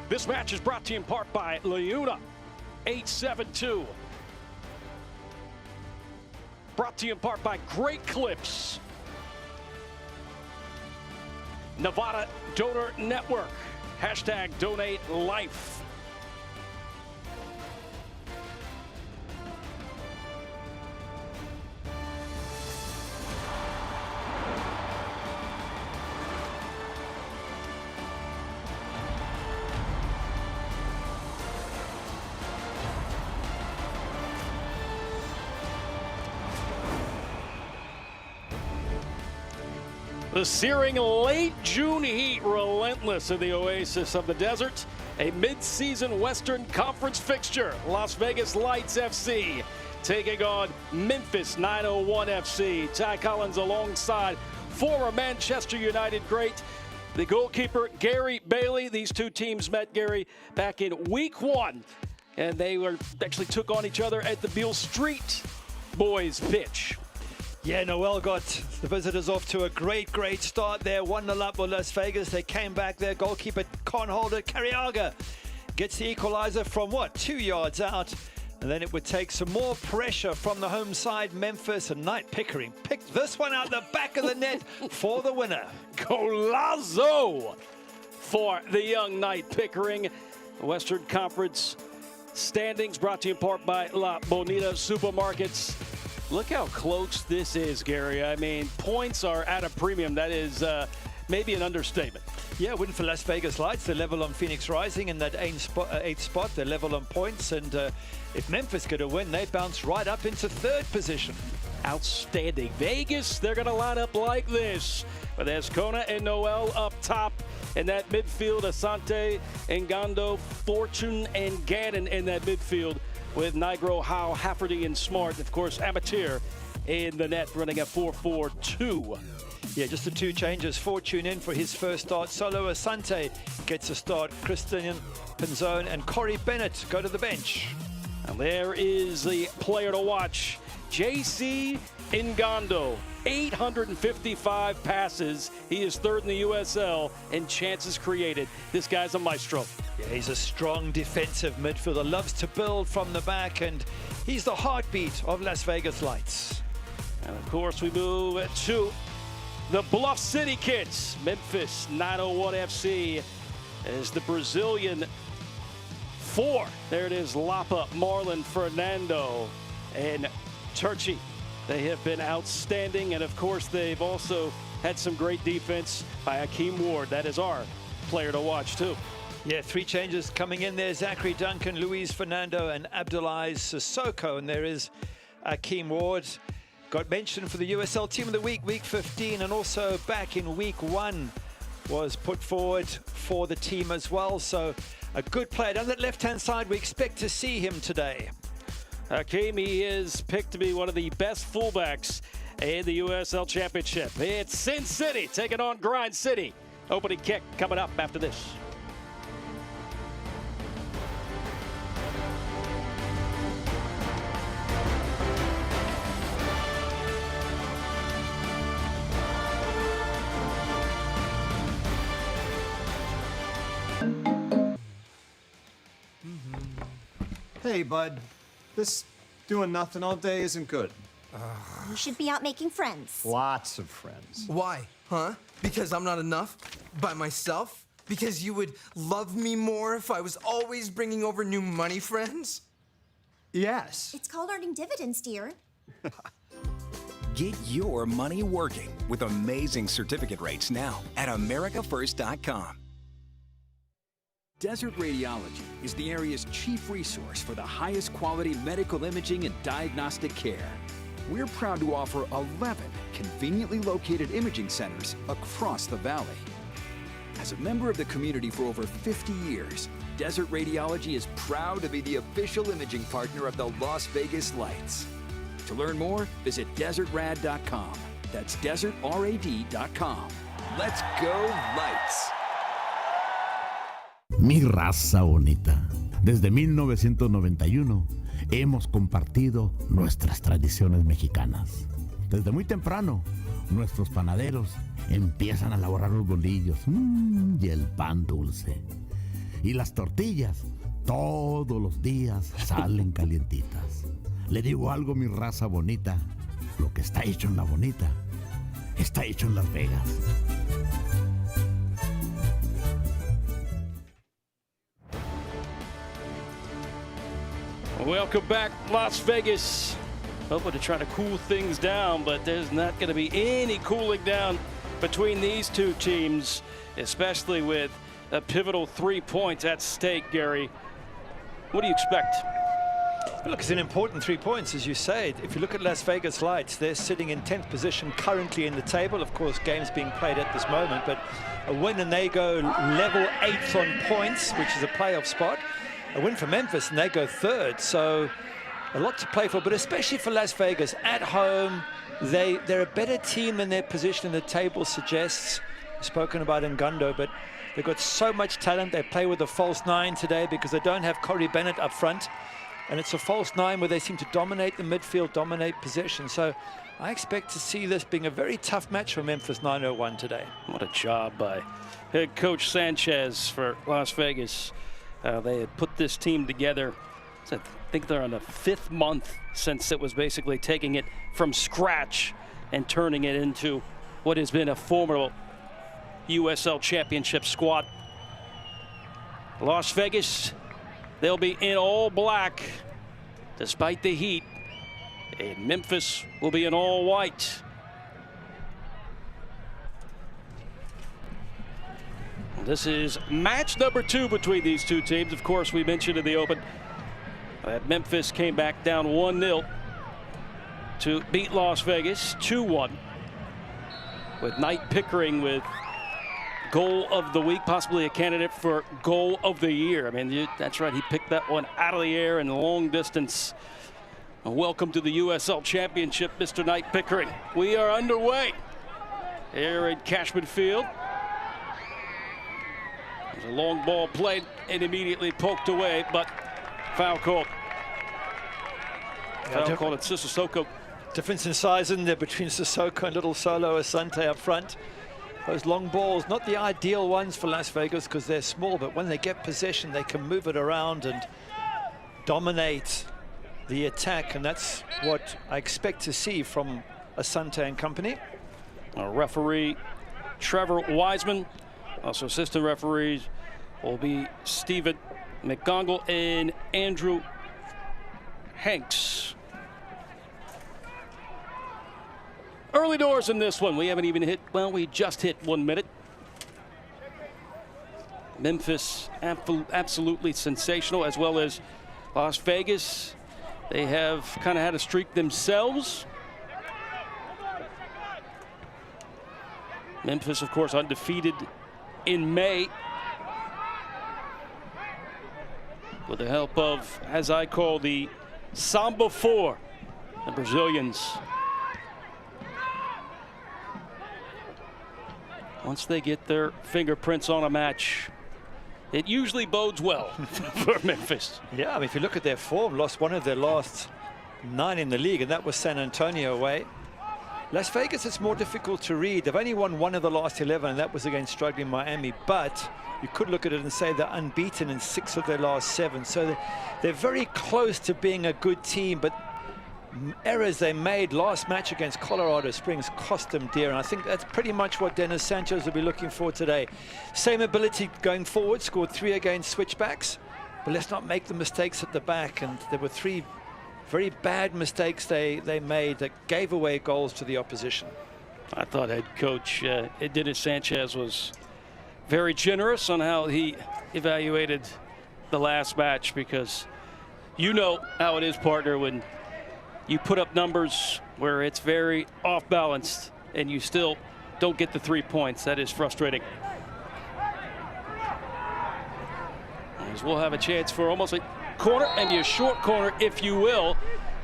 This match is brought to you in part by Leuna 872. Brought to you in part by Great Clips. Nevada Donor Network. Hashtag Donate Life. The searing late June heat, relentless in the oasis of the desert. A mid-season Western Conference fixture. Las Vegas Lights FC taking on Memphis 901 FC. Ty Collins alongside former Manchester United great, the goalkeeper Gary Bailey. These two teams met, Gary, back in week 1. And they actually took on each other at the Beale Street boys pitch. Yeah, Noel got the visitors off to a great start there. 1-0 up with Las Vegas. They came back there. Goalkeeper can't hold it. Carriaga gets the equalizer from 2 yards out. And then it would take some more pressure from the home side, Memphis. And Knight Pickering picked this one out the back of the net for the winner. Golazo for the young Knight Pickering. Western Conference standings brought to you in part by La Bonita Supermarkets. Look how close this is, Gary. I mean, points are at a premium. That is maybe an understatement. Yeah, win for Las Vegas Lights. They're level on Phoenix Rising in that 8th spot. They're level on points. And if Memphis get a win, they bounce right up into 3rd position. Outstanding. Vegas, they're going to line up like this. But there's Kona and Noel up top. In that midfield, Asante, Ngando, Fortune, and Gannon in that midfield, with Nigro, Howe, Hafferty, and Smart. Of course, Amateur in the net, running at 4-4-2. Yeah, just the 2 changes. Fortune in for his first start. Solo Asante gets a start. Christian Pinzone and Corey Bennett go to the bench. And there is the player to watch, JC Ngando. 855 passes. He is 3rd in the USL in chances created. This guy's a maestro. Yeah, he's a strong defensive midfielder, loves to build from the back, and he's the heartbeat of Las Vegas Lights. And of course, we move to the Bluff City Kids. Memphis 901 FC is the Brazilian 4. There it is, Lapa, Marlon, Fernando, and Turchi. They have been outstanding, and of course, they've also had some great defense by Akeem Ward. That is our player to watch, too. Yeah, 3 changes coming in there. Zachary Duncan, Luis Fernando, and Abdoulaye Sissoko. And there is Akeem Ward. Got mentioned for the USL Team of the Week, Week 15, and also back in Week 1 was put forward for the team as well. So a good player. Down that left-hand side, we expect to see him today. Akeem, he is picked to be one of the best fullbacks in the USL Championship. It's Sin City taking on Grind City. Opening kick coming up after this. Hey, bud. This doing nothing all day isn't good. You should be out making friends. Lots of friends. Why? Huh? Because I'm not enough? By myself? Because you would love me more if I was always bringing over new money friends? Yes. It's called earning dividends, dear. Get your money working with amazing certificate rates now at AmericaFirst.com. Desert Radiology is the area's chief resource for the highest quality medical imaging and diagnostic care. We're proud to offer 11 conveniently located imaging centers across the valley. As a member of the community for over 50 years, Desert Radiology is proud to be the official imaging partner of the Las Vegas Lights. To learn more, visit desertrad.com. That's desertrad.com. Let's go Lights! Mi raza bonita, desde 1991 hemos compartido nuestras tradiciones mexicanas. Desde muy temprano, nuestros panaderos empiezan a elaborar los bolillos y el pan dulce. y las tortillas todos los días salen calientitas. Le digo algo, mi raza bonita, lo que está hecho en la bonita, está hecho en Las Vegas. Welcome back, Las Vegas. Hoping to try to cool things down, but there's not going to be any cooling down between these two teams, especially with a pivotal 3 points at stake, Gary. What do you expect? Look, it's an important 3 points, as you say. If you look at Las Vegas Lights, they're sitting in 10th position currently in the table. Of course, games being played at this moment, but a win and they go level 8th on points, which is a playoff spot. A win for Memphis and they go 3rd. So a lot to play for, but especially for Las Vegas at home, they're a better team than their position in the table suggests. We've spoken about Ngundo, but they've got so much talent. They play with a false 9 today because they don't have Corey Bennett up front. And it's a false 9 where they seem to dominate the midfield, dominate possession. So I expect to see this being a very tough match for Memphis 901 today. What a job by head coach Sanchez for Las Vegas. They had put this team together. I think they're on the 5th month since it was basically taking it from scratch and turning it into what has been a formidable USL Championship squad. Las Vegas, they'll be in all black despite the heat, and Memphis will be in all white. This is match number 2 between these two teams. Of course, we mentioned in the open that Memphis came back down 1-0 to beat Las Vegas 2-1 with Knight Pickering with goal of the week, possibly a candidate for goal of the year. I mean, that's right, he picked that one out of the air in long distance. Welcome to the USL Championship, Mr. Knight Pickering. We are underway here at Cashman Field. There's a long ball played and immediately poked away, but foul called. Foul called at Sissoko. Difference in size in there between Sissoko and little Solo Asante up front. Those long balls, not the ideal ones for Las Vegas because they're small, but when they get possession, they can move it around and dominate the attack, and that's what I expect to see from Asante and company. Our referee, Trevor Wiseman. Also assistant referees will be Stephen McGongle and Andrew Hanks. Early doors in this one. We haven't even hit, well, we just hit 1 minute. Memphis absolutely sensational, as well as Las Vegas. They have kind of had a streak themselves. Memphis, of course, undefeated in May with the help of, as I call, the Samba 4, the Brazilians. Once they get their fingerprints on a match, it usually bodes well for Memphis. Yeah, I mean, if you look at their form, lost one of their last 9 in the league, and that was San Antonio away. Las Vegas, it's more difficult to read. They've only won 1 of the last 11, and that was against struggling Miami. But you could look at it and say they're unbeaten in 6 of their last 7. So they're very close to being a good team, but errors they made last match against Colorado Springs cost them dear, and I think that's pretty much what Dennis Sanchez will be looking for today. Same ability going forward, scored 3 against switchbacks, but let's not make the mistakes at the back, and there were 3 very bad mistakes they made that gave away goals to the opposition. I thought head coach Dennis Sanchez was very generous on how he evaluated the last match, because you know how it is, partner, when you put up numbers where it's very off balanced and you still don't get the 3 points. That is frustrating. As we'll have a chance for almost a corner, and a short corner, if you will.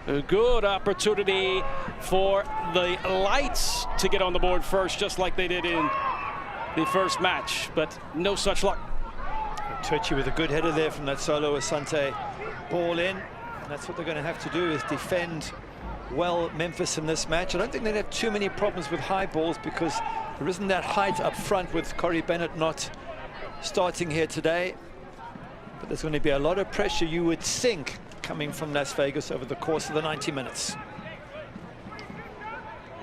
A good opportunity for the Lights to get on the board first, just like they did in the first match, but no such luck. Turchi with a good header there from that Solo Asante ball in. That's what they're going to have to do, is defend well Memphis in this match. I don't think they'd have too many problems with high balls because there isn't that height up front with Corey Bennett not starting here today. But there's going to be a lot of pressure, you would think, coming from Las Vegas over the course of the 90 minutes.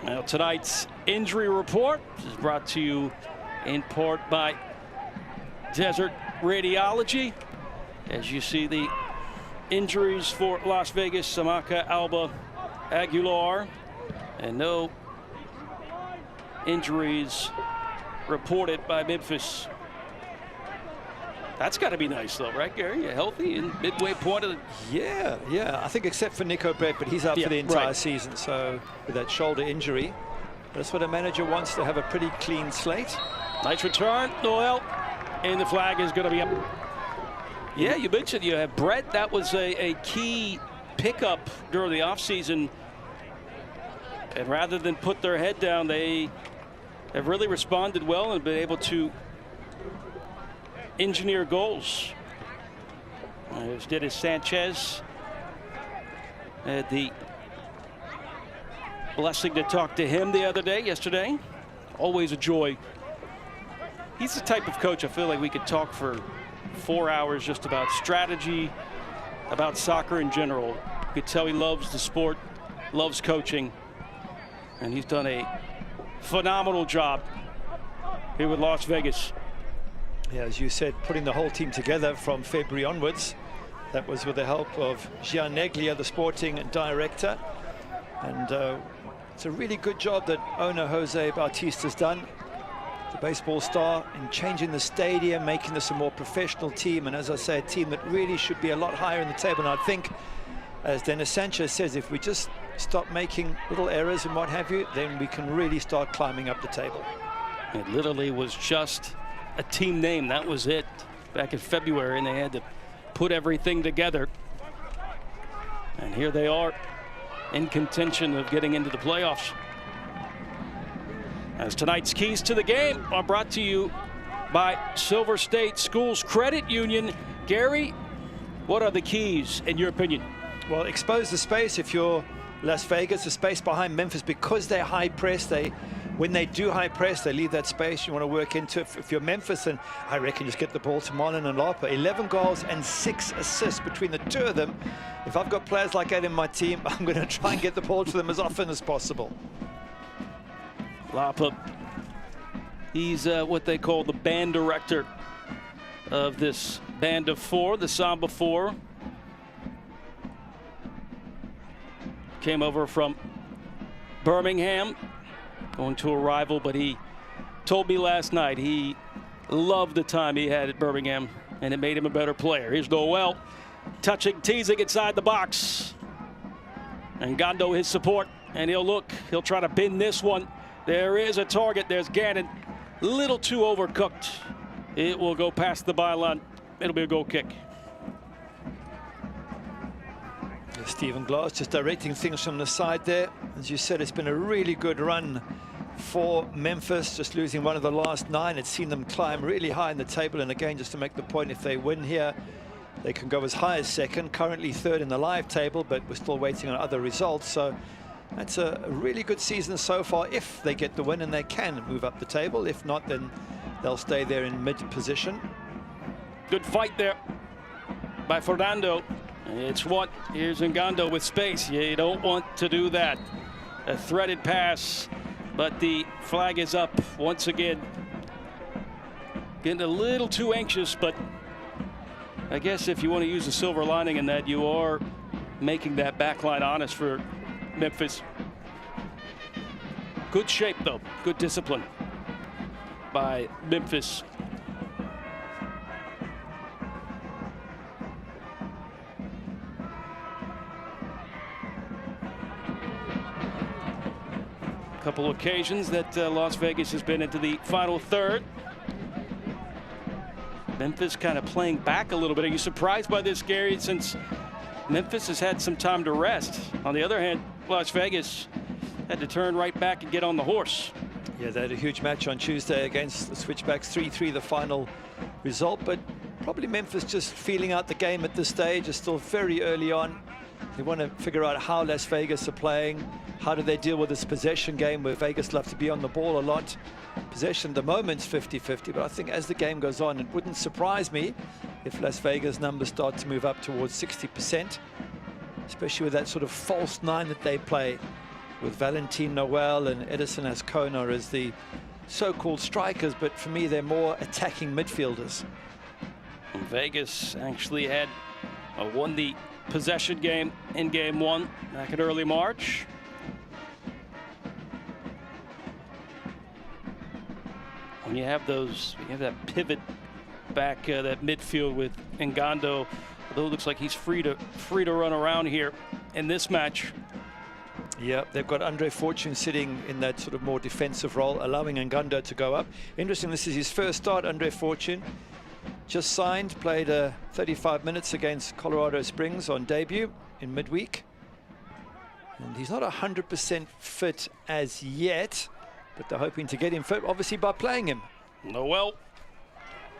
Well, tonight's injury report is brought to you in part by Desert Radiology. As you see the injuries for Las Vegas, Samaka, Alba, Aguilar, and no injuries reported by Memphis. That's got to be nice, though, right, Gary? You're healthy and midway point of the... Yeah. I think except for Nico Brett, but he's out for the entire season. So with that shoulder injury, that's what a manager wants, to have a pretty clean slate. Nice return, Noel, and the flag is going to be up. Yeah, you mentioned you have Brett. That was a key pickup during the offseason. And rather than put their head down, they have really responded well and been able to engineer goals. There's Dennis Sanchez. Had the blessing to talk to him the other day, yesterday. Always a joy. He's the type of coach I feel like we could talk for 4 hours just about strategy, about soccer in general. You could tell he loves the sport, loves coaching, and he's done a phenomenal job here with Las Vegas. Yeah, as you said, putting the whole team together from February onwards. That was with the help of Gian Neglia, the sporting director. And it's a really good job that owner Jose Bautista's done, the baseball star, in changing the stadium, making this a more professional team. And as I say, a team that really should be a lot higher in the table. And I think, as Dennis Sanchez says, if we just stop making little errors and what have you, then we can really start climbing up the table. It literally was just a team name. That was it back in February, and they had to put everything together. And here they are in contention of getting into the playoffs. As tonight's keys to the game are brought to you by Silver State Schools Credit Union. Gary, what are the keys in your opinion? Well, expose the space. If you're Las Vegas, the space behind Memphis, because they're high press, when they do high press, they leave that space. You want to work into it. If you're Memphis, then I reckon just get the ball to Marlon and Lapa. 11 goals and 6 assists between the two of them. If I've got players like that in my team, I'm going to try and get the ball to them as often as possible. Lapa, he's what they call the band director of this band of four, the Samba Four. Came over from Birmingham, going to a rival, but he told me last night he loved the time he had at Birmingham, and it made him a better player. Here's Noel, touching, teasing inside the box. And Gondo his support, and he'll try to bend this one. There is a target. There's Gannon. Little too overcooked. It will go past the byline. It'll be a goal kick. Stephen Glass just directing things from the side there. As you said, it's been a really good run for Memphis, just losing one of the last 9. It's seen them climb really high in the table, and again, just to make the point, if they win here, they can go as high as second, currently third in the live table, but we're still waiting on other results. So that's a really good season so far if they get the win, and they can move up the table. If not, then they'll stay there in mid position. Good fight there by Fernando. It's what? Here's Ngando with space. You don't want to do that. A threaded pass, but the flag is up once again. Getting a little too anxious, but I guess if you want to use a silver lining in that, you are making that back line honest for Memphis. Good shape, though. Good discipline by Memphis. Couple occasions that Las Vegas has been into the final third. Memphis kind of playing back a little bit. Are you surprised by this, Gary, since Memphis has had some time to rest? On the other hand, Las Vegas had to turn right back and get on the horse. Yeah, they had a huge match on Tuesday against the Switchbacks, 3-3 the final result, but probably Memphis just feeling out the game at this stage. It's still very early on. They want to figure out how Las Vegas are playing. How do they deal with this possession game where Vegas love to be on the ball a lot? Possession at the moment's 50-50, but I think as the game goes on, it wouldn't surprise me if Las Vegas numbers start to move up towards 60%, especially with that sort of false nine that they play with Valentin Noel and Edison Azcona as the so-called strikers, but for me they're more attacking midfielders. Vegas actually had won the possession game in game 1 back in early March. When you have those, you have that pivot back, that midfield with Ngando, although it looks like he's free to run around here in this match. Yeah, they've got Andre Fortune sitting in that sort of more defensive role, allowing Ngando to go up. Interesting, this is his first start, Andre Fortune. Just signed, played 35 minutes against Colorado Springs on debut in midweek. And he's not 100% fit as yet, but they're hoping to get him fit, obviously, by playing him. Noel.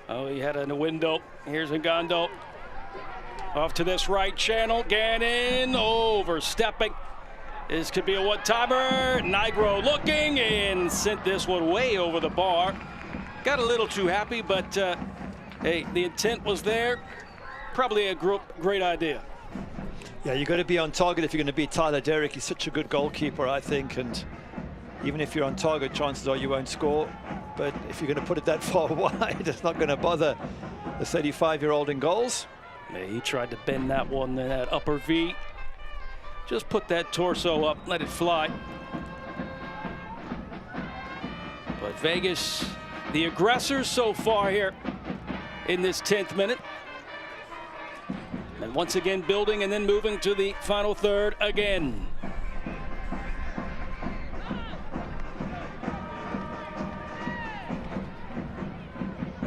Oh, he had in a window. Here's Ngando. Off to this right channel. Gannon overstepping. This could be a one-timer. Nigro looking and sent this one way over the bar. Got a little too happy, but hey, the intent was there. Probably a great idea. Yeah, you've got to be on target if you're going to beat Tyler Derrick. He's such a good goalkeeper, I think, and even if you're on target, chances are you won't score. But if you're going to put it that far wide, it's not going to bother the 35-year-old in goals. Yeah, he tried to bend that one in that upper V. Just put that torso up, let it fly. But Vegas, the aggressors so far here in this 10th minute. And once again building and then moving to the final third again.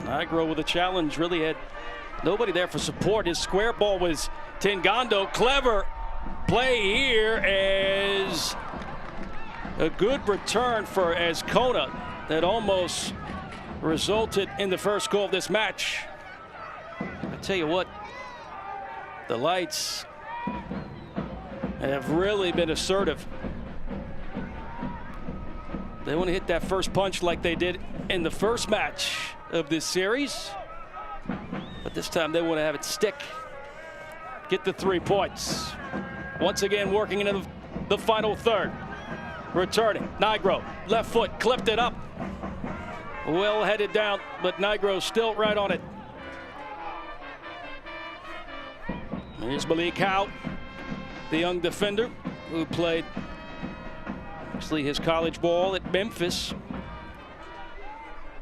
Nigro with a challenge, really had nobody there for support. His square ball was Ngando. Clever play here as a good return for Azcona that almost resulted in the first goal of this match. I tell you what, the Lights have really been assertive. They want to hit that first punch like they did in the first match of this series, but this time they want to have it stick. Get the 3 points. Once again working into the final third. Returning, Nigro, left foot, clipped it up. Well headed down, but Nigro still right on it. Here's Malik Howe, the young defender who played actually his college ball at Memphis.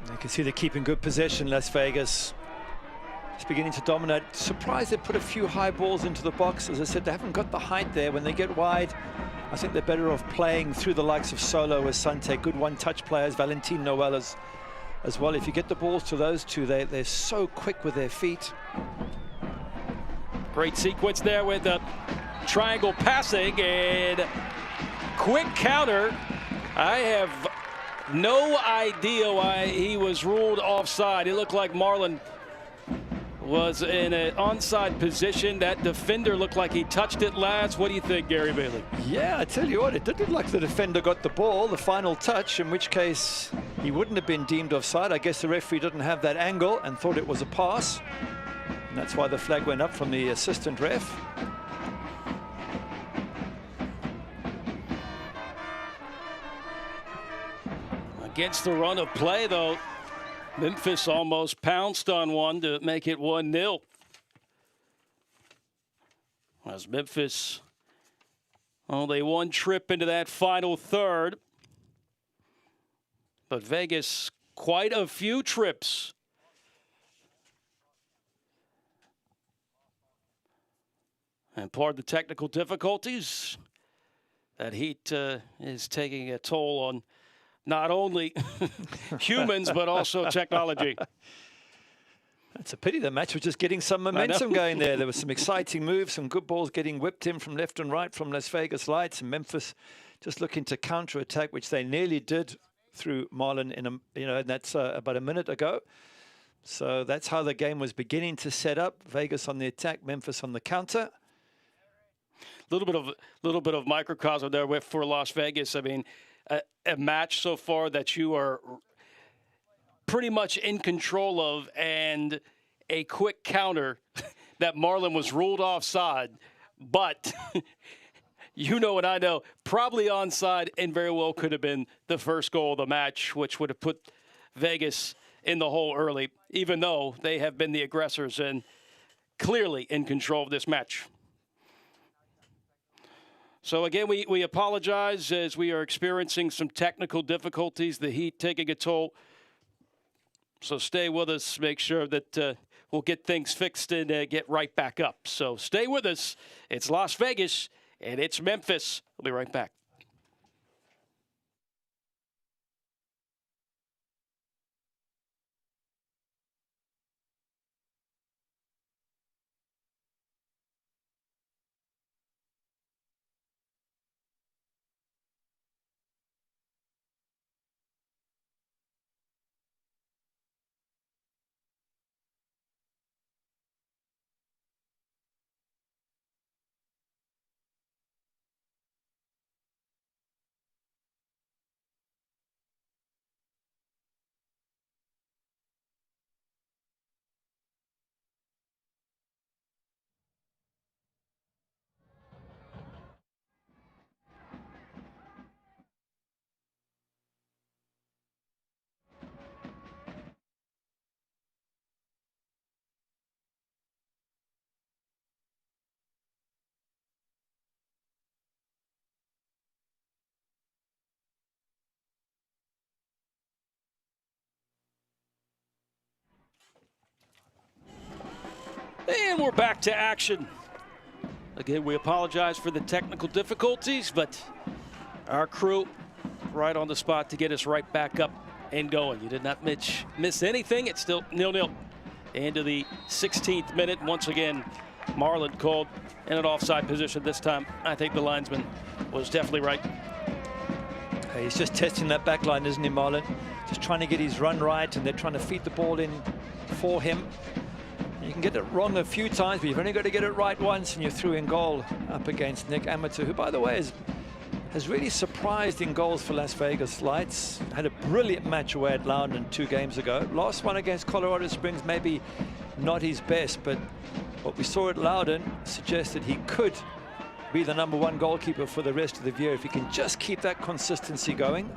You can see they're keeping good possession, Las Vegas. It's beginning to dominate. Surprised they put a few high balls into the box. As I said, they haven't got the height there. When they get wide, I think they're better off playing through the likes of Solo or Sante. Good one-touch players, Valentin Noel as well. If you get the balls to those two, they're so quick with their feet. Great sequence there with the triangle passing and quick counter. I have no idea why he was ruled offside. It looked like Marlon was in an onside position. That defender looked like he touched it last. What do you think, Gary Bailey? Yeah, I tell you what, it did look like the defender got the ball, the final touch, in which case he wouldn't have been deemed offside. I guess the referee didn't have that angle and thought it was a pass. And that's why the flag went up from the assistant ref. Against the run of play, though, Memphis almost pounced on one to make it 1-0. As Memphis only one trip into that final third. But Vegas, quite a few trips. And part of the technical difficulties, that heat is taking a toll on not only humans, but also technology. It's a pity the match was just getting some momentum going there. There was some exciting moves, some good balls getting whipped in from left and right from Las Vegas Lights, and Memphis just looking to counter-attack, which they nearly did through Marlon and that's about a minute ago. So that's how the game was beginning to set up. Vegas on the attack, Memphis on the counter. Little bit of microcosm there for Las Vegas. I mean, a match so far that you are pretty much in control of, and a quick counter that Marlon was ruled offside, but you know and I know, probably onside and very well could have been the first goal of the match, which would have put Vegas in the hole early, even though they have been the aggressors and clearly in control of this match. So again, we apologize as we are experiencing some technical difficulties, the heat taking a toll. So stay with us, make sure that we'll get things fixed and get right back up. So stay with us. It's Las Vegas and it's Memphis. We'll be right back. And we're back to action. Again, we apologize for the technical difficulties, but our crew right on the spot to get us right back up and going. You did not miss anything. It's still 0-0 into the 16th minute. Once again, Marlon called in an offside position. This time, I think the linesman was definitely right. He's just testing that back line, isn't he, Marlon? Just trying to get his run right, and they're trying to feed the ball in for him. You can get it wrong a few times, but you've only got to get it right once, and you're through in goal up against Nick Amateur, who, by the way, has really surprised in goals for Las Vegas Lights. Had a brilliant match away at Loudon 2 games ago. Last one against Colorado Springs, maybe not his best, but what we saw at Loudon suggested he could be the #1 goalkeeper for the rest of the year if he can just keep that consistency going.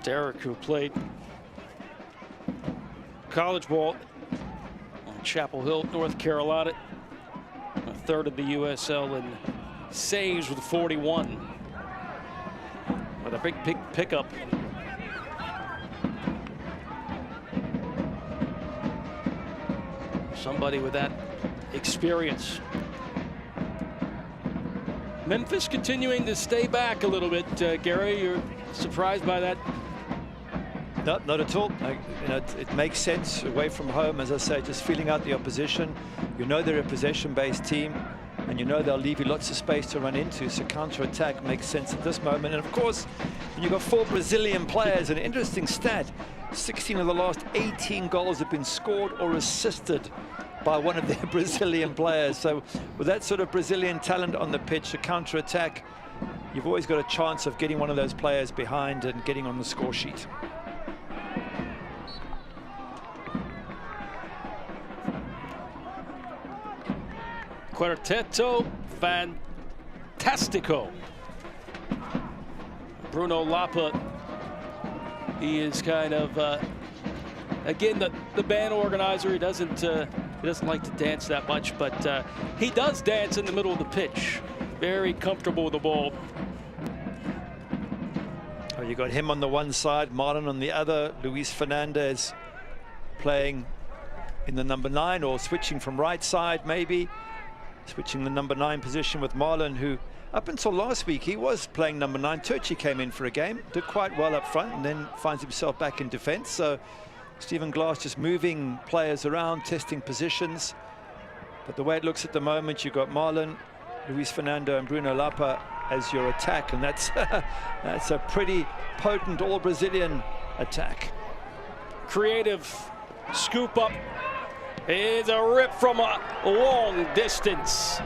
Derek, who played college ball on Chapel Hill, North Carolina, a third of the USL in saves with 41. With a big pickup. Somebody with that experience. Memphis continuing to stay back a little bit. Gary, you're surprised by that? No, not at all. It makes sense away from home, as I say, just feeling out the opposition. You know they're a possession-based team, and you know they'll leave you lots of space to run into, so counter-attack makes sense at this moment. And of course, when you've got 4 Brazilian players, an interesting stat, 16 of the last 18 goals have been scored or assisted by one of their Brazilian players. So with that sort of Brazilian talent on the pitch, the counter-attack, you've always got a chance of getting one of those players behind and getting on the score sheet. Quarteto Fantastico. Bruno Lapa, he is kind of, again, the band organizer. He doesn't like to dance that much, but he does dance in the middle of the pitch. Very comfortable with the ball. Oh, you got him on the one side, Marlon on the other. Luis Fernandez playing in the #9, or switching from right side, maybe. Switching the #9 position with Marlon, who up until last week he was playing #9. Turchi came in for a game, did quite well up front, and then finds himself back in defense. So Stephen Glass just moving players around, testing positions. But the way it looks at the moment, you've got Marlon, Luis Fernando and Bruno Lapa as your attack, and that's that's a pretty potent all-Brazilian attack. Creative scoop up. It's a rip from a long distance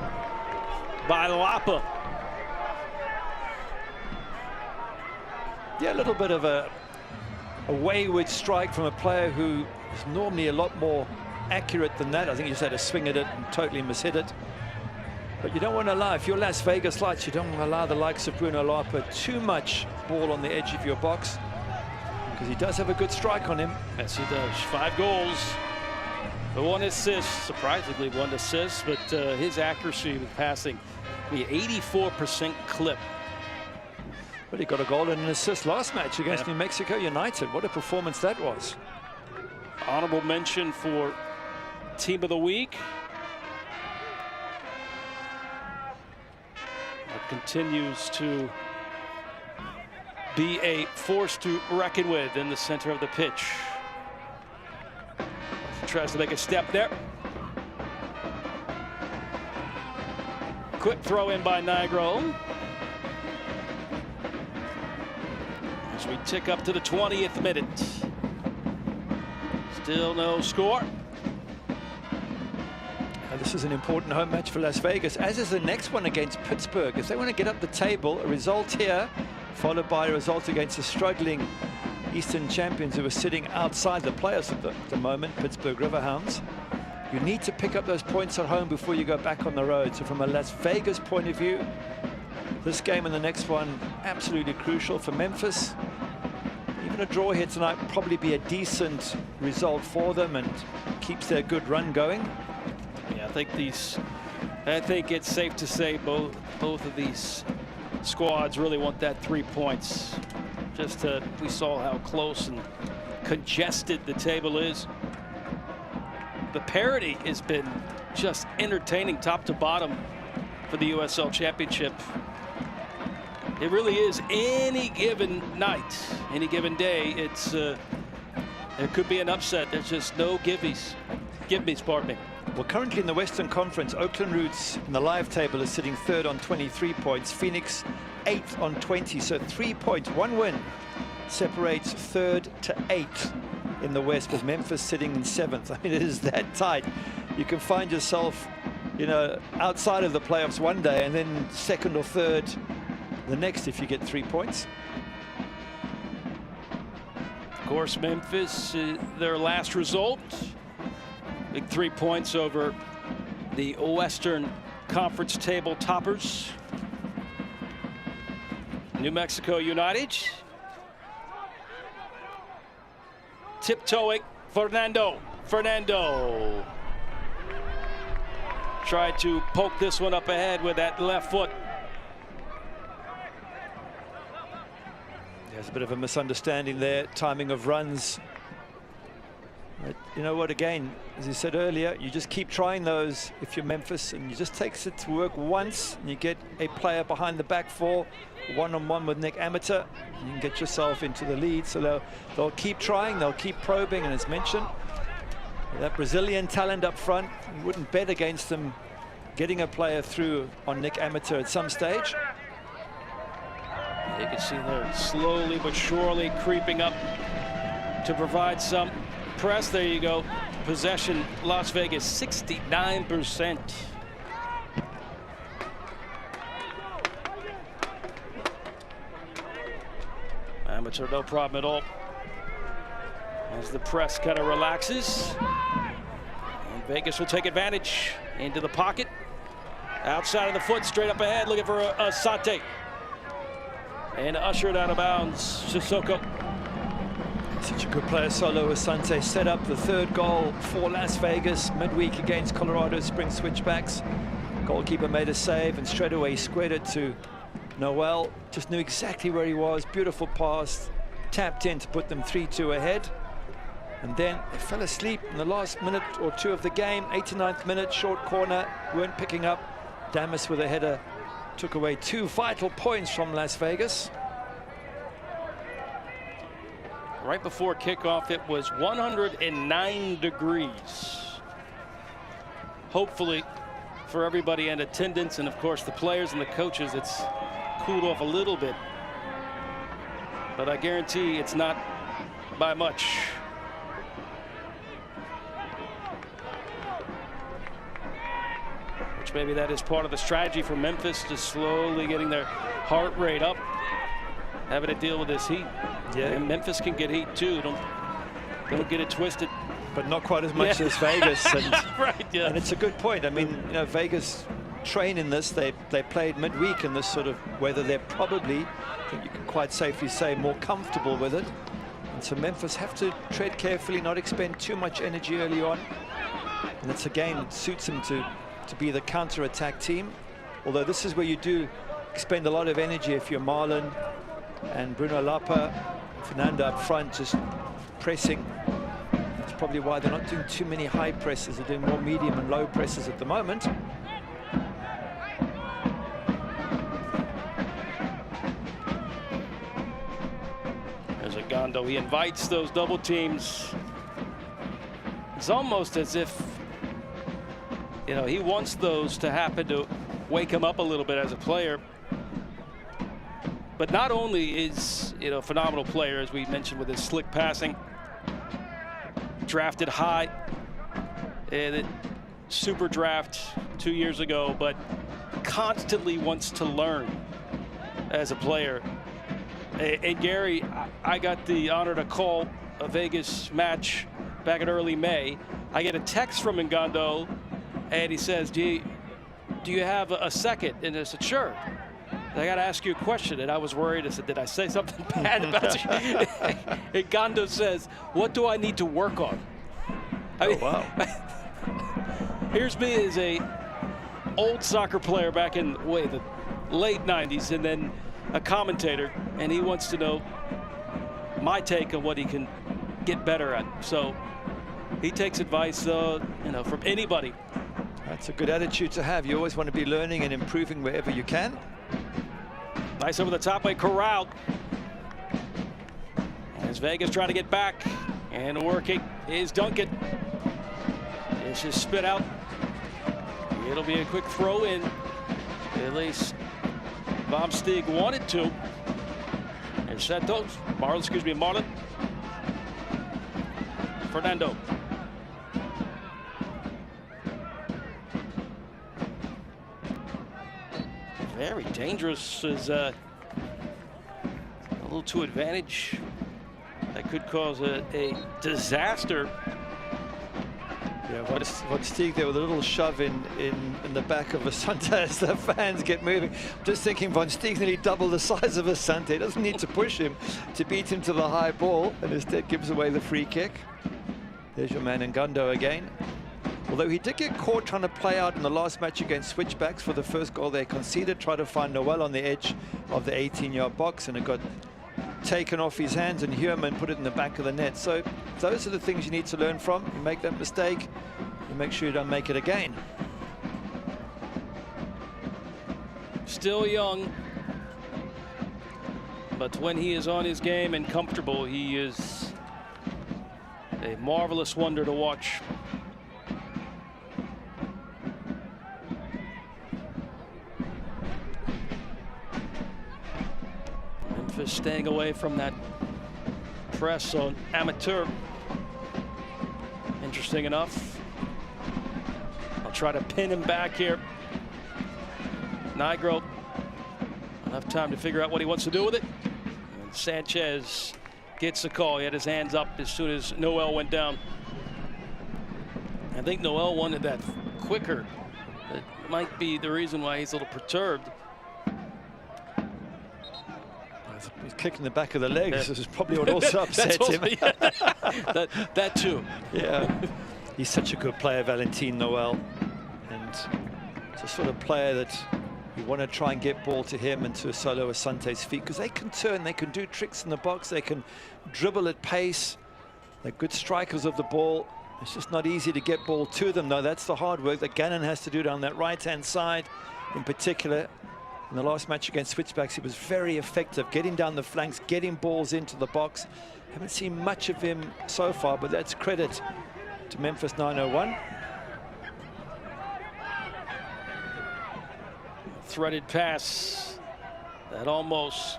by Lapa. Yeah, a little bit of a a wayward strike from a player who is normally a lot more accurate than that. I think he just had a swing at it and totally mishit it. But you don't want to allow, if you're Las Vegas Lights, you don't want to allow the likes of Bruno Lapa too much ball on the edge of your box, because he does have a good strike on him. Yes, he does. 5 goals, the 1 assist, surprisingly 1 assist, but his accuracy with passing, the 84% clip. But he got a goal and an assist last match against New Mexico United. What a performance that was. Honorable mention for Team of the Week. That continues to be a force to reckon with in the center of the pitch. Tries to make a step there. Quick throw in by Nigro. As we tick up to the 20th minute. Still no score. This is an important home match for Las Vegas, as is the next one against Pittsburgh. If they want to get up the table, a result here, followed by a result against the struggling Eastern champions who are sitting outside the playoffs at the moment, Pittsburgh Riverhounds. You need to pick up those points at home before you go back on the road. So from a Las Vegas point of view, this game and the next one absolutely crucial for Memphis. Even a draw here tonight would probably be a decent result for them and keeps their good run going. Yeah, I think it's safe to say both of these squads really want that 3 points. We saw how close and congested the table is. The parity has been just entertaining top to bottom for the USL Championship. It really is any given night, any given day. There could be an upset. There's just no give-me's, pardon me. Well, currently in the Western Conference, Oakland Roots in the live table is sitting 3rd on 23 points. Phoenix 8th on 20, so 3 points, 1 win separates 3rd to 8th in the West, with Memphis sitting in 7th. I mean, it is that tight. You can find yourself, you know, outside of the playoffs one day and then 2nd or 3rd the next if you get 3 points. Of course, Memphis, their last result, big 3 points over the Western Conference table toppers, New Mexico United. Tiptoeing, Fernando tried to poke this one up ahead with that left foot. There's a bit of a misunderstanding there, timing of runs. But you know what, again, as you said earlier, you just keep trying those if you're Memphis, and you just takes it to work once, and you get a player behind the back four, one-on-one with Nick Amateur, and you can get yourself into the lead. So they'll keep trying, they'll keep probing, and as mentioned, that Brazilian talent up front, you wouldn't bet against them getting a player through on Nick Amateur at some stage. You can see they're slowly but surely creeping up to provide some press. There you go. Possession, Las Vegas, 69%. Amateur, no problem at all. As the press kind of relaxes. And Vegas will take advantage into the pocket. Outside of the foot, straight up ahead, looking for a Sate. And ushered out of bounds, Sissoko. Such a good player, Solo Asante, set up the 3rd goal for Las Vegas midweek against Colorado Spring Switchbacks. Goalkeeper made a save and straight away squared it to Noel. Just knew exactly where he was. Beautiful pass, tapped in to put them 3-2 ahead. And then they fell asleep in the last minute or two of the game. 89th minute, short corner, weren't picking up. Damas with a header took away 2 vital points from Las Vegas. Right before kickoff, it was 109 degrees. Hopefully, for everybody in attendance, and of course the players and the coaches, it's cooled off a little bit. But I guarantee it's not by much. Which maybe that is part of the strategy for Memphis, just slowly getting their heart rate up, having to deal with this heat. Yeah. And Memphis can get heat too. Don't get it twisted. But not quite as much as Vegas. And, right, yeah. And it's a good point. I mean, you know, Vegas train in this. They played midweek in this sort of weather. They're probably, I think you can quite safely say, more comfortable with it. And so Memphis have to tread carefully, not expend too much energy early on. And it's again, it suits them to be the counter-attack team. Although this is where you do expend a lot of energy if you're Marlon and Bruno Lapa, Fernando up front, just pressing. That's probably why they're not doing too many high presses. They're doing more medium and low presses at the moment. There's a Gondo. He invites those double teams. It's almost as if, you know, he wants those to happen to wake him up a little bit as a player. But not only is, you know, a phenomenal player, as we mentioned, with his slick passing, drafted high in a super draft 2 years ago, but constantly wants to learn as a player. And Gary, I got the honor to call a Vegas match back in early May. I get a text from Ngondo, and he says, do you have a second? And I said, sure. I got to ask you a question. And I was worried. I said, did I say something bad about you? And Ngondo says, what do I need to work on? I mean, wow. Here's me as a old soccer player back in the late 90s, and then a commentator, and he wants to know my take on what he can get better at. So he takes advice, you know, from anybody. That's a good attitude to have. You always want to be learning and improving wherever you can. Nice over the top by Corral. As Vegas trying to get back, and working is Duncan. It's just spit out. It'll be a quick throw in. At least Bob Stig wanted to. And Santos, Marlon. Fernando. Very dangerous, is a little too advantage. That could cause a disaster. Yeah, what Stig there with a little shove in the back of Asante as the fans get moving. I'm just thinking Von Stig's nearly double the size of Asante. He doesn't need to push him to beat him to the high ball, and instead gives away the free kick. There's your man Ngondo again. Although he did get caught trying to play out in the last match against Switchbacks for the first goal they conceded, tried to find Noel on the edge of the 18-yard box, and it got taken off his hands, and Huerman put it in the back of the net. So those are the things you need to learn from. You make that mistake, you make sure you don't make it again. Still young, but when he is on his game and comfortable, he is a marvelous wonder to watch. Memphis staying away from that press on Amateur. Interesting enough. I'll try to pin him back here. Nigro, enough time to figure out what he wants to do with it. And Sanchez gets the call. He had his hands up as soon as Noel went down. I think Noel wanted that quicker. That might be the reason why he's a little perturbed. He's kicking the back of the legs. Yeah. This is probably what also upsets him. Yeah. that too. Yeah. He's such a good player, Valentin Noel. And it's a sort of player that you want to try and get ball to him and to Solo Asante's feet, because they can turn, they can do tricks in the box, they can dribble at pace. They're good strikers of the ball. It's just not easy to get ball to them, though. That's the hard work that Gannon has to do down that right-hand side in particular. In the last match against Switchbacks, he was very effective, getting down the flanks, getting balls into the box. Haven't seen much of him so far, but that's credit to Memphis 901. Threaded pass that almost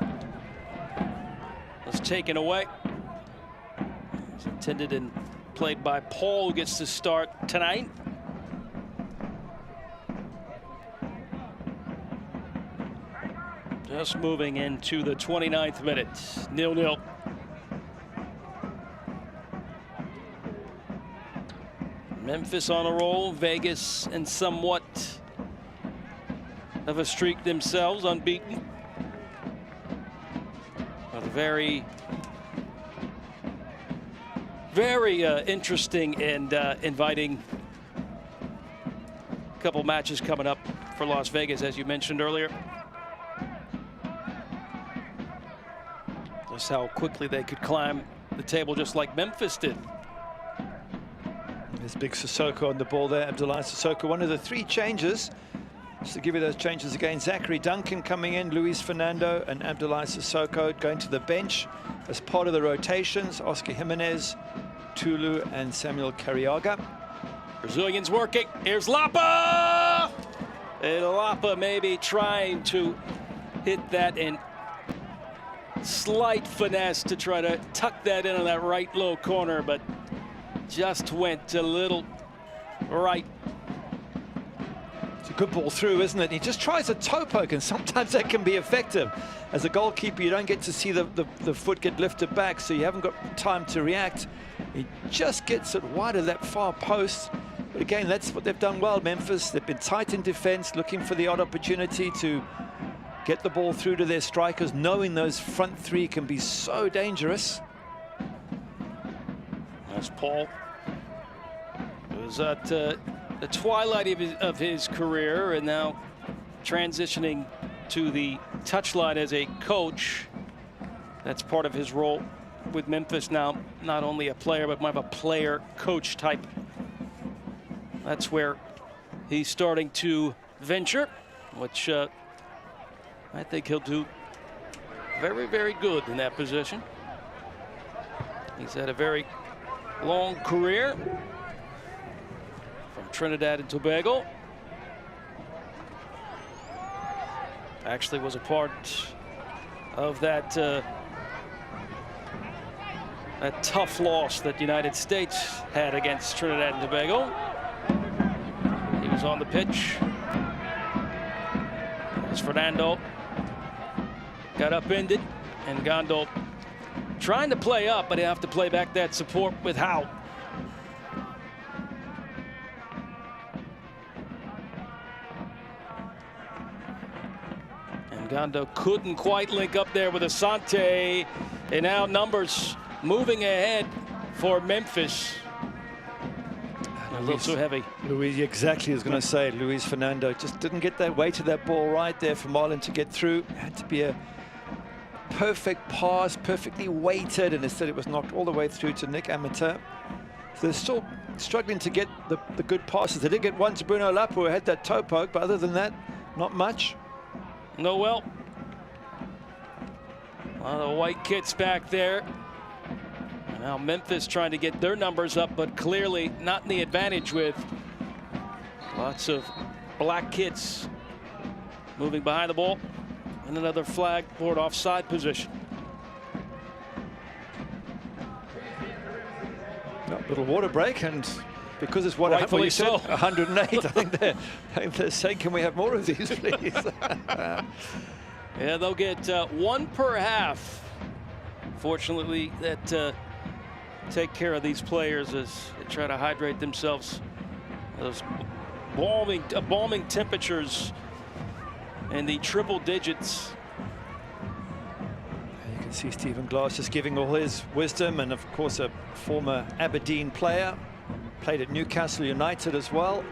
was taken away. It's intended and played by Paul, who gets to start tonight. Just moving into the 29th minute, 0-0. Memphis on a roll, Vegas and somewhat of a streak themselves, unbeaten. A very interesting and inviting couple matches coming up for Las Vegas, as you mentioned earlier. Just how quickly they could climb the table, just like Memphis did. There's big Sissoko on the ball there, Abdoulaye Sissoko. One of the 3 changes. Just to give you those changes again, Zachary Duncan coming in, Luis Fernando and Abdoulaye Sissoko going to the bench as part of the rotations. Oscar Jimenez, Tulu and Samuel Carriaga. Brazilians working. Here's Lapa! And Lapa maybe trying to hit that in slight finesse to try to tuck that in on that right low corner, but just went a little right. It's a good ball through, isn't it? He just tries a toe poke, and sometimes that can be effective. As a goalkeeper, you don't get to see the foot get lifted back, so you haven't got time to react. He just gets it wide of that far post. But again, that's what they've done well, Memphis. They've been tight in defense, looking for the odd opportunity to get the ball through to their strikers, knowing those front 3 can be so dangerous. That's Paul. It was at the twilight of his career, and now transitioning to the touchline as a coach. That's part of his role with Memphis now, not only a player, but more of a player-coach type. That's where he's starting to venture, which I think he'll do very, very good in that position. He's had a very long career from Trinidad and Tobago. Actually was a part of that that tough loss that the United States had against Trinidad and Tobago. He was on the pitch. As Fernando got upended, and Gondo trying to play up, but he have to play back that support with Howe. And Gondo couldn't quite link up there with Asante, and now numbers moving ahead for Memphis. A little too heavy. Luis, exactly, I was going to say, Luis Fernando just didn't get that weight of that ball right there for Marlon to get through. Had to be a perfect pass, perfectly weighted, and instead it was knocked all the way through to Nick Amateur. So they're still struggling to get the good passes. They did get one to Bruno Lapo, who had that toe poke, but other than that, not much. No, well, a lot of white kits back there. Now Memphis trying to get their numbers up, but clearly not in the advantage with lots of black kits moving behind the ball. And another flag board offside position. Little water break, and because it's what Rightfully you said, so. 108, I think they're saying, can we have more of these, please? Yeah, they'll get 1 per half. Fortunately, that take care of these players as they try to hydrate themselves. Those balming temperatures in the triple digits. You can see Stephen Glass just giving all his wisdom, and of course a former Aberdeen player, played at Newcastle United as well,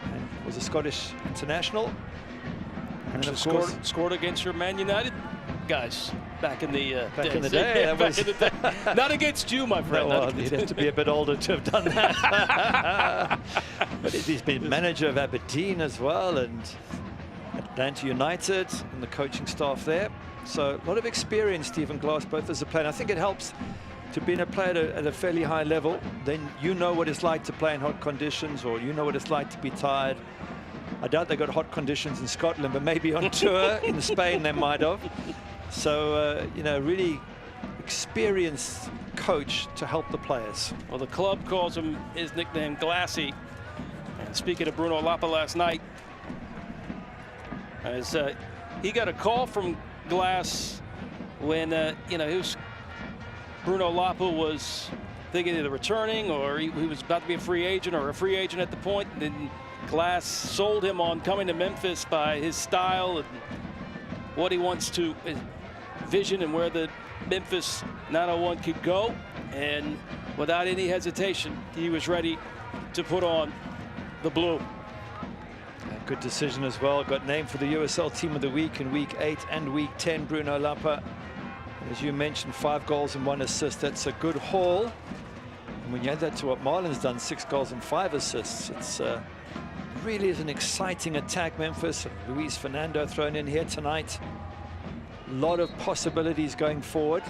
and was a Scottish international. And of course scored against your Man United guys back in the day. Not against you, my friend. No, well, you'd have to be a bit older to have done that. But he's been manager of Aberdeen as well, and Atlanta United, and the coaching staff there. So a lot of experience, Stephen Glass, both as a player. And I think it helps to be a player at a fairly high level. Then you know what it's like to play in hot conditions, or you know what it's like to be tired. I doubt they got hot conditions in Scotland, but maybe on tour in Spain they might have. So, you know, really experienced coach to help the players. Well, the club calls him his nickname Glassy. And speaking of Bruno Lapa last night, as he got a call from Glass when, you know, Bruno Lapa was thinking either returning or he was about to be a free agent or a free agent at the point. And then Glass sold him on coming to Memphis by his style and what he wants to vision and where the Memphis 901 could go. And without any hesitation, he was ready to put on the blue. A good decision as well. Got named for the USL Team of the Week in Week 8 and Week 10, Bruno Lapa. As you mentioned, 5 goals and 1 assist. That's a good haul. And when you add that to what Marlon's done, 6 goals and 5 assists, it's really is an exciting attack, Memphis. Luis Fernando thrown in here tonight. A lot of possibilities going forward.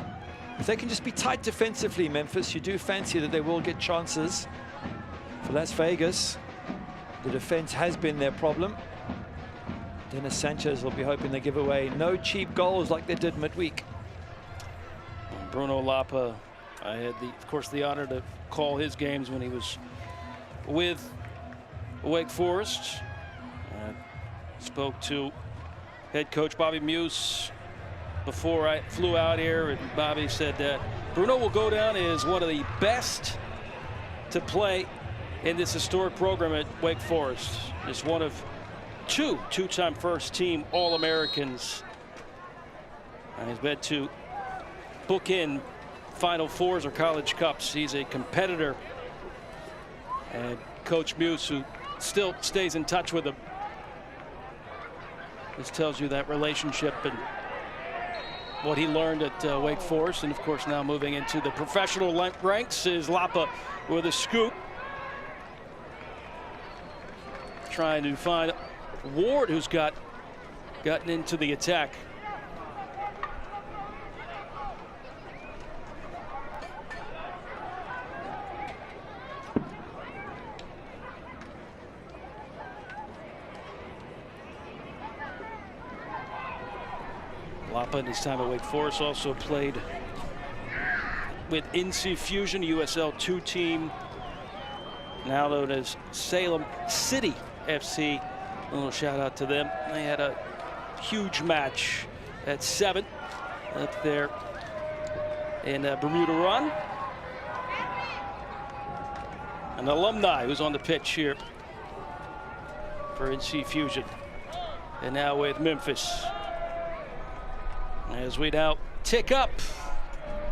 If they can just be tight defensively, Memphis, you do fancy that they will get chances. For Las Vegas, the defense has been their problem. Dennis Sanchez will be hoping they give away no cheap goals like they did midweek. Bruno Lapa, I had, of course, the honor to call his games when he was with Wake Forest. Spoke to head coach Bobby Muse before I flew out here, and Bobby said that Bruno will go down as one of the best to play in this historic program at Wake Forest. It's one of two-time first-team All-Americans. And he's been to book in Final Fours or College Cups. He's a competitor. And Coach Muse, who still stays in touch with him, this tells you that relationship and what he learned at Wake Forest. And of course, now moving into the professional ranks is Lapa with a scoop, trying to find Ward, who's gotten into the attack. Lapa in his time at Wake Forest also played with NC Fusion, USL 2 team, now known as Salem City FC. A little shout out to them. They had a huge match at 7 up there in Bermuda Run. An alumni who's on the pitch here for NC Fusion, and now with Memphis. As we now tick up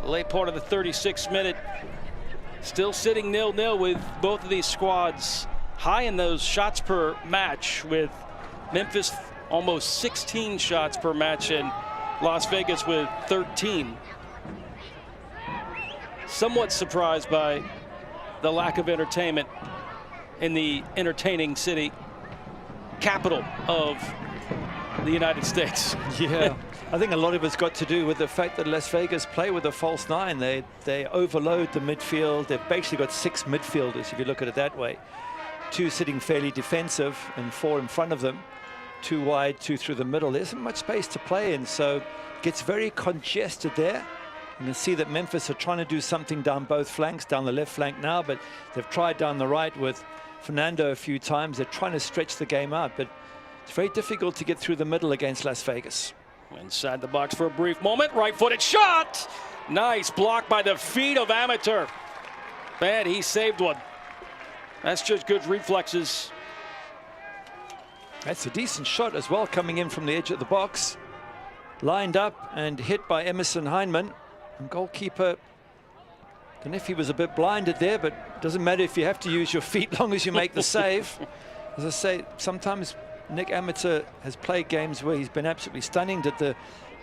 the late part of the 36th minute, still sitting 0-0 with both of these squads high in those shots per match, with Memphis almost 16 shots per match and Las Vegas with 13. Somewhat surprised by the lack of entertainment in the entertaining city capital of the United States. Yeah. I think a lot of it's got to do with the fact that Las Vegas play with a false 9. They overload the midfield. They've basically got 6 midfielders, if you look at it that way. 2 sitting fairly defensive and 4 in front of them. 2 wide, 2 through the middle. There isn't much space to play in, so it gets very congested there. You can see that Memphis are trying to do something down both flanks, down the left flank now, but they've tried down the right with Fernando a few times. They're trying to stretch the game out, but it's very difficult to get through the middle against Las Vegas. Inside the box for a brief moment, right-footed shot! Nice block by the feet of Amateur. Man, he saved one. That's just good reflexes. That's a decent shot as well, coming in from the edge of the box. Lined up and hit by Emerson Heinemann. And goalkeeper, I don't know if he was a bit blinded there, but it doesn't matter if you have to use your feet, long as you make the save. As I say, sometimes Nick Amateur has played games where he's been absolutely stunning. Did the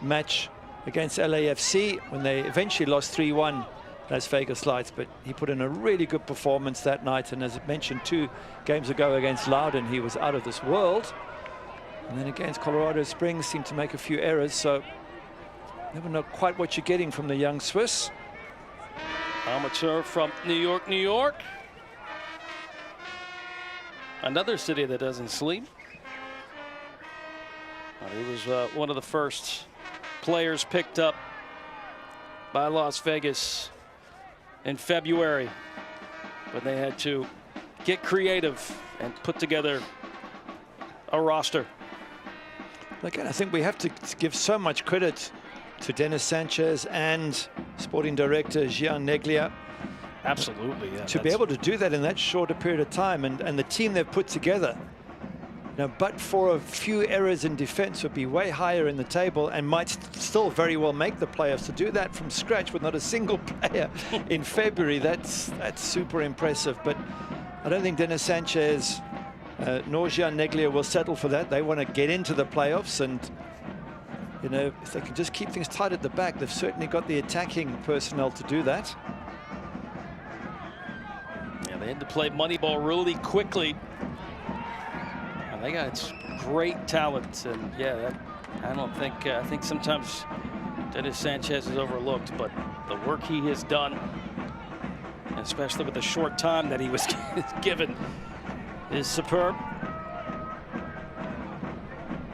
match against LAFC when they eventually lost 3-1 Las Vegas Lights, but he put in a really good performance that night. And as I mentioned, 2 games ago against Loudon, he was out of this world. And then against Colorado Springs, seemed to make a few errors. So never know quite what you're getting from the young Swiss. Amateur from New York, New York. Another city that doesn't sleep. He was one of the first players picked up by Las Vegas in February, but they had to get creative and put together a roster. Again, I think we have to give so much credit to Dennis Sanchez and sporting director Gian Neglia. Absolutely, yeah. To be able to do that in that shorter period of time, and the team they've put together, you know, but for a few errors in defense, would be way higher in the table and might still very well make the playoffs. To do that from scratch with not a single player in February, that's super impressive. But I don't think Dennis Sanchez nor Gian Neglia will settle for that. They want to get into the playoffs, and you know, if they can just keep things tight at the back, they've certainly got the attacking personnel to do that. Yeah, they had to play Moneyball really quickly. And they got great talent, and yeah, I don't think I think sometimes Dennis Sanchez is overlooked, but the work he has done, especially with the short time that he was given, is superb.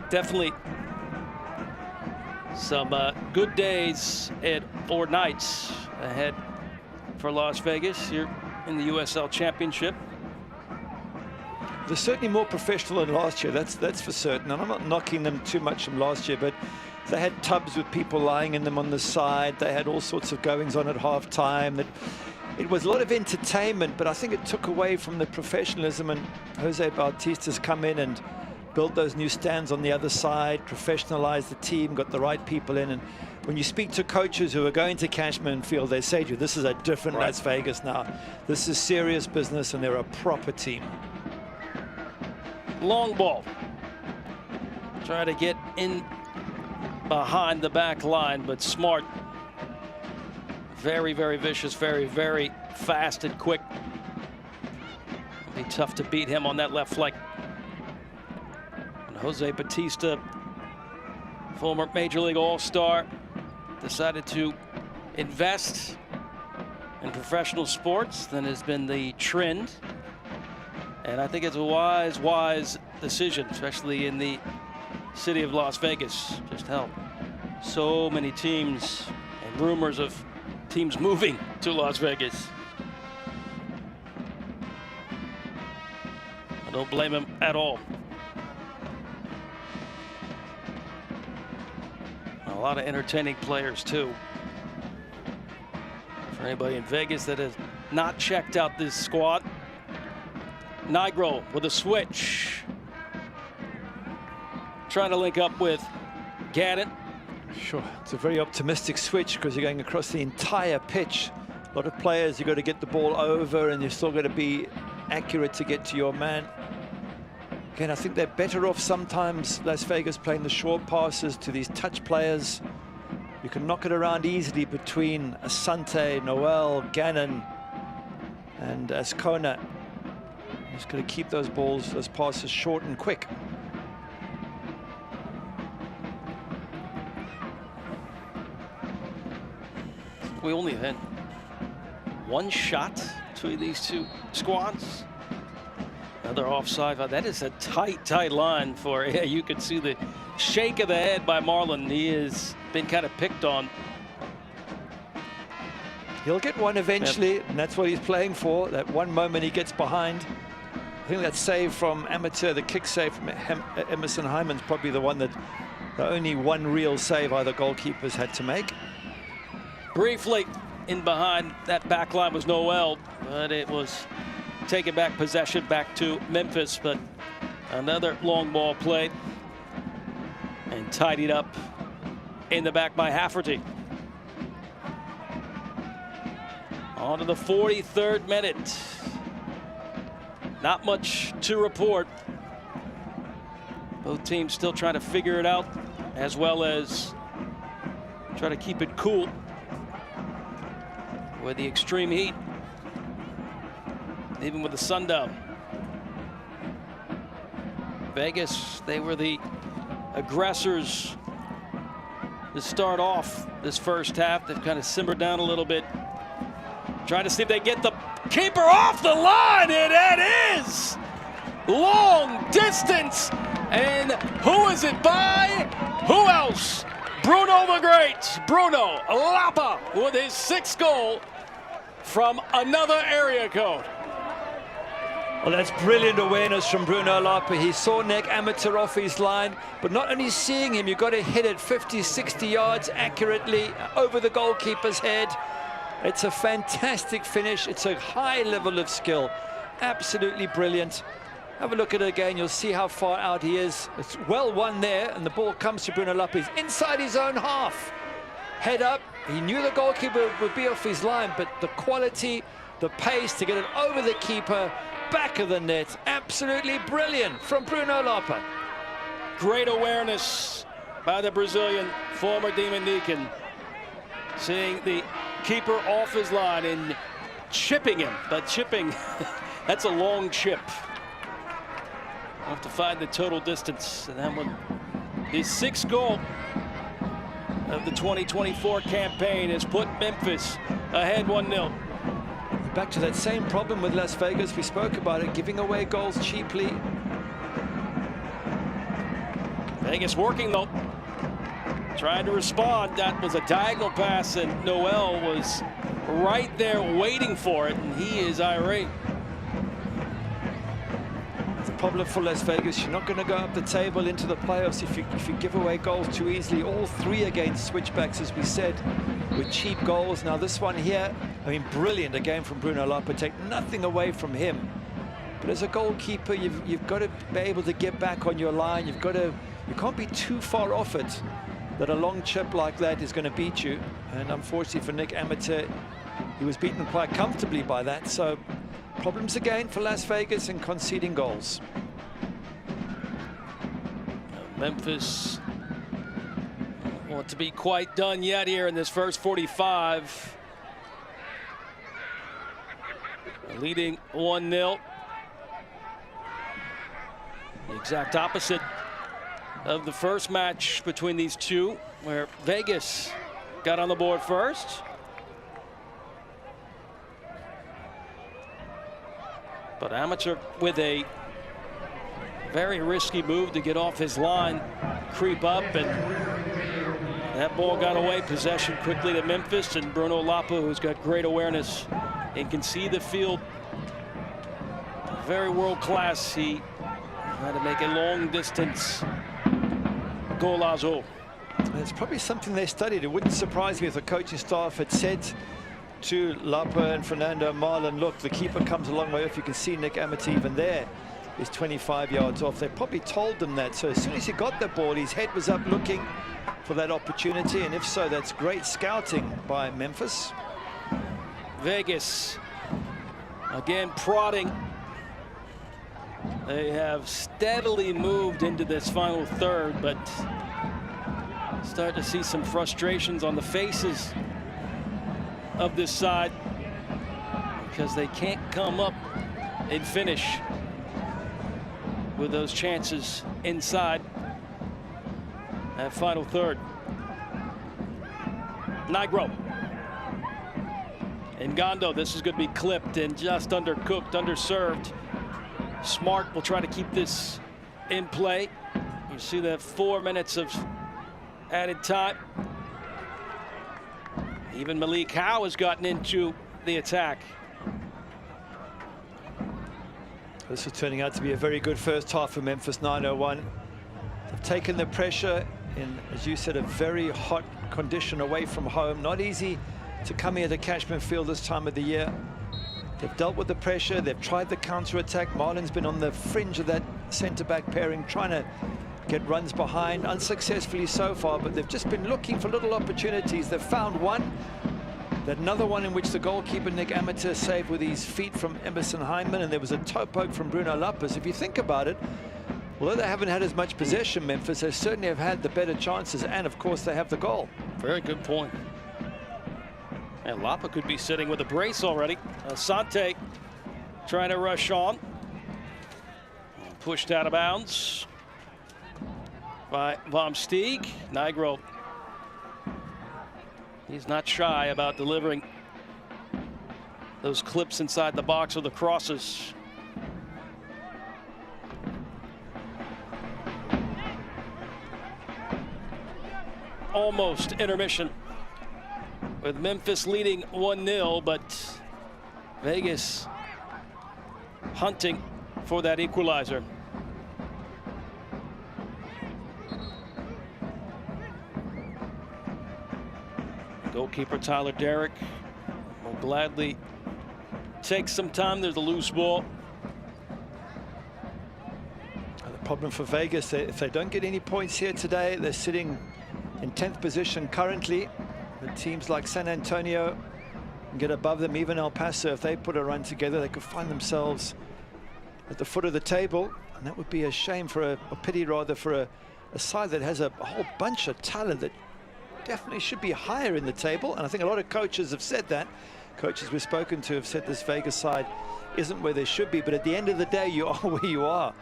Definitely some good days or nights ahead for Las Vegas here in the USL Championship. They're certainly more professional than last year, that's for certain. And I'm not knocking them too much from last year, but they had tubs with people lying in them on the side. They had all sorts of goings on at half-time. It was a lot of entertainment, but I think it took away from the professionalism. And Jose Bautista's come in and built those new stands on the other side, professionalized the team, got the right people in. And when you speak to coaches who are going to Cashman Field, they say to you, this is a different Las Vegas now. This is serious business, and they're a proper team. Long ball. Try to get in behind the back line, but smart. Very, very vicious, very, very fast and quick. It'll be tough to beat him on that left flank. And Jose Bautista, former Major League All-Star, decided to invest in professional sports. That has been the trend. And I think it's a wise decision, especially in the city of Las Vegas. Just how so many teams and rumors of teams moving to Las Vegas. I don't blame him at all. A lot of entertaining players too. For anybody in Vegas that has not checked out this squad. Nigro with a switch. Trying to link up with Gannon. Sure, it's a very optimistic switch because you're going across the entire pitch. A lot of players, you've got to get the ball over, and you've still got to be accurate to get to your man. Again, I think they're better off sometimes, Las Vegas, playing the short passes to these touch players. You can knock it around easily between Asante, Noel, Gannon, and Ascona. Just got to keep those balls, those passes short and quick. We only had one shot between these two squads. Another offside. That is a tight line for, yeah, you could see the shake of the head by Marlon. He has been kind of picked on. He'll get one eventually, and that's what he's playing for. That one moment he gets behind. I think that save from Amateur, the kick save from Emerson Hyman's probably the one that the only one real save either goalkeepers had to make. Briefly in behind that back line was Noel, but it was taken back possession back to Memphis. But another long ball play and tidied up in the back by Hafferty. On to the 43rd minute. Not much to report. Both teams still trying to figure it out, as well as try to keep it cool with the extreme heat, even with the sun down. Vegas, they were the aggressors to start off this first half. They've kind of simmered down a little bit, trying to see if they get the keeper off the line, and it is long distance. And who is it by? Who else? Bruno the Great. Bruno Lapa with his 6th goal from another area code. Well, that's brilliant awareness from Bruno Lapa. He saw Nick Amateur off his line, but not only seeing him, you've got to hit it 50, 60 yards accurately over the goalkeeper's head. It's a fantastic finish. It's a high level of skill. Absolutely brilliant. Have a look at it again. You'll see how far out he is. It's well won there, and the ball comes to Bruno Lopez inside his own half. Head up. He knew the goalkeeper would be off his line, but the quality, the pace to get it over the keeper, back of the net. Absolutely brilliant from Bruno Lopez. Great awareness by the Brazilian, former Dominican, seeing the keeper off his line and chipping him. But chipping, that's a long chip. I'll have to find the total distance. And that one, his 6th goal of the 2024 campaign has put Memphis ahead 1-0. Back to that same problem with Las Vegas. We spoke about it, giving away goals cheaply. Vegas working though, trying to respond. That was a diagonal pass, and Noel was right there waiting for it, and he is irate. The problem for Las Vegas, you're not going to go up the table into the playoffs if you give away goals too easily. All 3 against switchbacks, as we said, with cheap goals. Now this one here, I mean, brilliant again from Bruno Lopez. Take nothing away from him. But as a goalkeeper, you've got to be able to get back on your line. You can't be too far off it that a long chip like that is going to beat you. And unfortunately for Nick Amateur, he was beaten quite comfortably by that. So problems again for Las Vegas in conceding goals. Memphis want to be quite done yet here in this first 45. Leading 1-0. The exact opposite of the first match between these two, where Vegas got on the board first. But Amateur with a very risky move to get off his line, creep up, and that ball got away. Possession quickly to Memphis, and Bruno Lopez, who's got great awareness and can see the field. Very world class. He had to make a long distance golazo. It's probably something they studied. It wouldn't surprise me if the coaching staff had said to Lapa and Fernando Marlon, look, the keeper comes a long way off. You can see Nick Amateur even there is 25 yards off. They probably told them that. So as soon as he got the ball, his head was up looking for that opportunity. And if so, that's great scouting by Memphis. Vegas again prodding. They have steadily moved into this final third, but start to see some frustrations on the faces of this side because they can't come up and finish with those chances inside that final third. Nigro. Ngondo, this is going to be clipped and just undercooked, underserved. Smart will try to keep this in play. You see that 4 minutes of added time. Even Malik Howe has gotten into the attack. This is turning out to be a very good first half for Memphis. 9-01. They've taken the pressure in, as you said, a very hot condition away from home. Not easy to come here to Cashman Field this time of the year. They've dealt with the pressure. They've tried the counter-attack. Marlon's been on the fringe of that centre-back pairing, trying to get runs behind, unsuccessfully so far, but they've just been looking for little opportunities. They've found one. That another one in which the goalkeeper, Nick Amateur, saved with his feet from Emerson Hyndman, and there was a toe poke from Bruno Lopez. If you think about it, although they haven't had as much possession, Memphis, they certainly have had the better chances, and of course they have the goal. Very good point. And Lapa could be sitting with a brace already. Asante trying to rush on. Pushed out of bounds by Vom Steeg. Nigro, he's not shy about delivering those clips inside the box or the crosses. Almost intermission, with Memphis leading 1-0, but Vegas hunting for that equalizer. Goalkeeper Tyler Derrick will gladly take some time. There's a loose ball. The problem for Vegas, if they don't get any points here today, they're sitting in 10th position currently. The teams like San Antonio can get above them. Even El Paso, if they put a run together, they could find themselves at the foot of the table. And that would be a shame for a pity rather, for a side that has a whole bunch of talent that definitely should be higher in the table. And I think a lot of coaches have said that. Coaches we've spoken to have said this Vegas side isn't where they should be. But at the end of the day, you are where you are.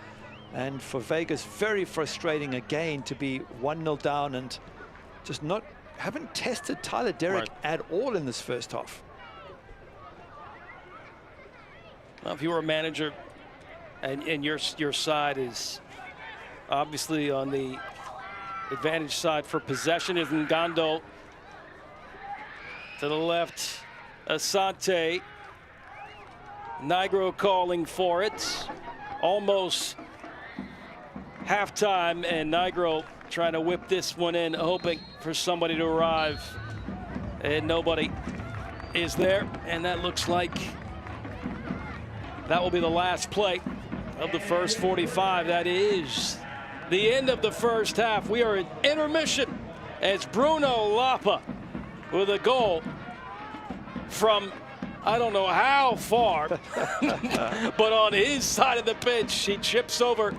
And for Vegas, very frustrating again to be 1-0 down and just haven't tested Tyler Derrick at all in this first half. Well, if you were a manager and your side is obviously on the advantage side for possession, is Ngando to the left, Asante, Nigro calling for it, almost halftime, and Nigro trying to whip this one in, hoping for somebody to arrive, and nobody is there. And that looks like that will be the last play of the first 45. That is the end of the first half. We are in intermission as Bruno Lapa with a goal from I don't know how far, but on his side of the pitch, he chips over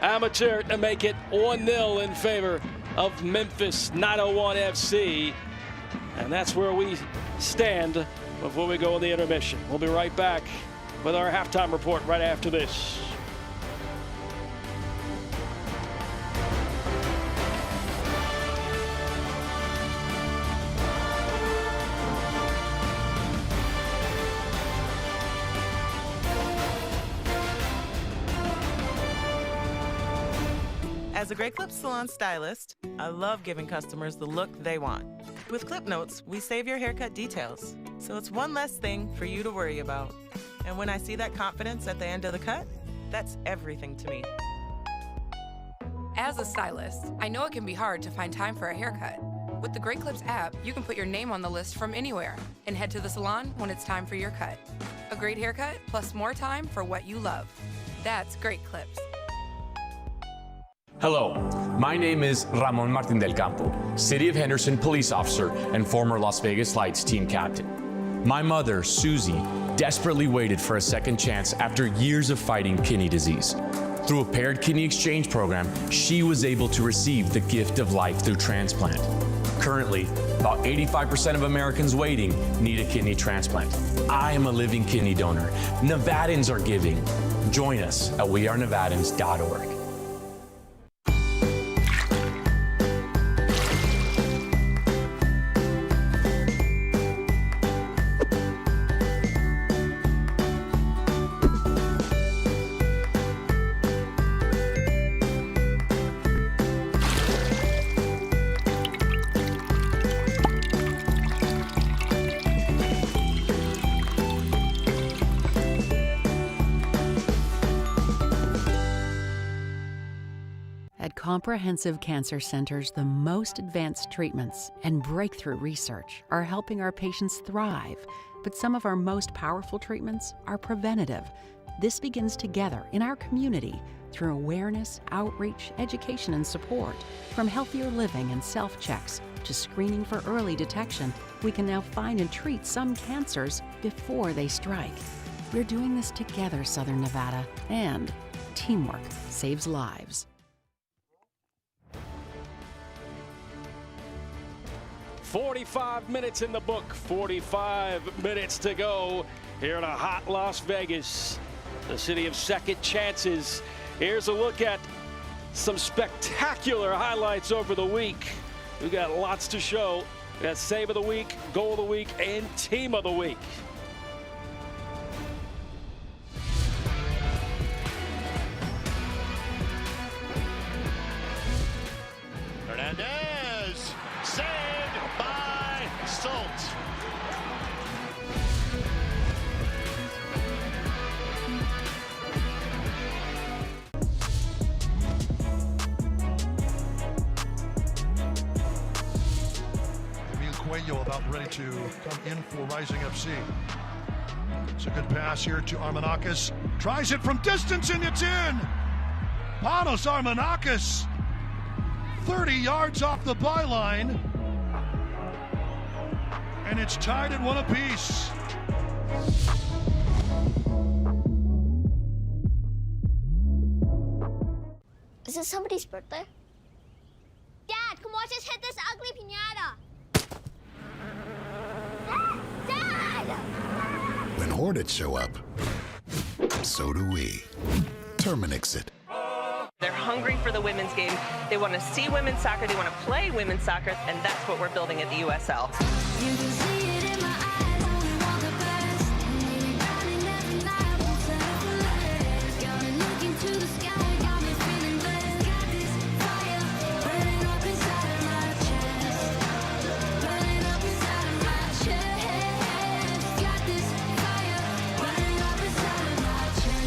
Amateur to make it 1-0 in favor of Memphis 901 FC. And that's where we stand before we go in the intermission. We'll be right back with our halftime report right after this. As a Great Clips salon stylist, I love giving customers the look they want. With Clip Notes, we save your haircut details, so it's one less thing for you to worry about. And when I see that confidence at the end of the cut, that's everything to me. As a stylist, I know it can be hard to find time for a haircut. With the Great Clips app, you can put your name on the list from anywhere and head to the salon when it's time for your cut. A great haircut plus more time for what you love. That's Great Clips. Hello, my name is Ramon Martin del Campo, City of Henderson police officer and former Las Vegas Lights team captain. My mother, Susie, desperately waited for a second chance after years of fighting kidney disease. Through a paired kidney exchange program, she was able to receive the gift of life through transplant. Currently, about 85% of Americans waiting need a kidney transplant. I am a living kidney donor. Nevadans are giving. Join us at wearenevadans.org. Comprehensive cancer centers, the most advanced treatments and breakthrough research are helping our patients thrive. But some of our most powerful treatments are preventative. This begins together in our community through awareness, outreach, education, and support. From healthier living and self-checks to screening for early detection, we can now find and treat some cancers before they strike. We're doing this together, Southern Nevada, and teamwork saves lives. 45 minutes in the book, 45 minutes to go here in a hot Las Vegas, the city of second chances. Here's a look at some spectacular highlights over the week. We got lots to show. We got save of the week, goal of the week, and team of the week. Hernandez, saved by Stoltz. Emil Cuellar Castillo about ready to come in for Rising FC. It's a good pass here to Armanakis. Tries it from distance and it's in. Panos Armanakis, 30 yards off the byline. And it's tied at 1 apiece. Is it somebody's birthday? Dad, come watch us hit this ugly piñata. Dad! When Hornets show up, so do we. Terminix it. They're hungry for the women's game. They want to see women's soccer. They want to play women's soccer, and that's what we're building at the USL. You can see it in my eyes when we walk past. Running every night, won't settle for less. Got me looking to the sky, got me feeling blessed. Got this fire burning up inside of my chest. Burning up inside of my chest. Got this fire burning up inside of my chest.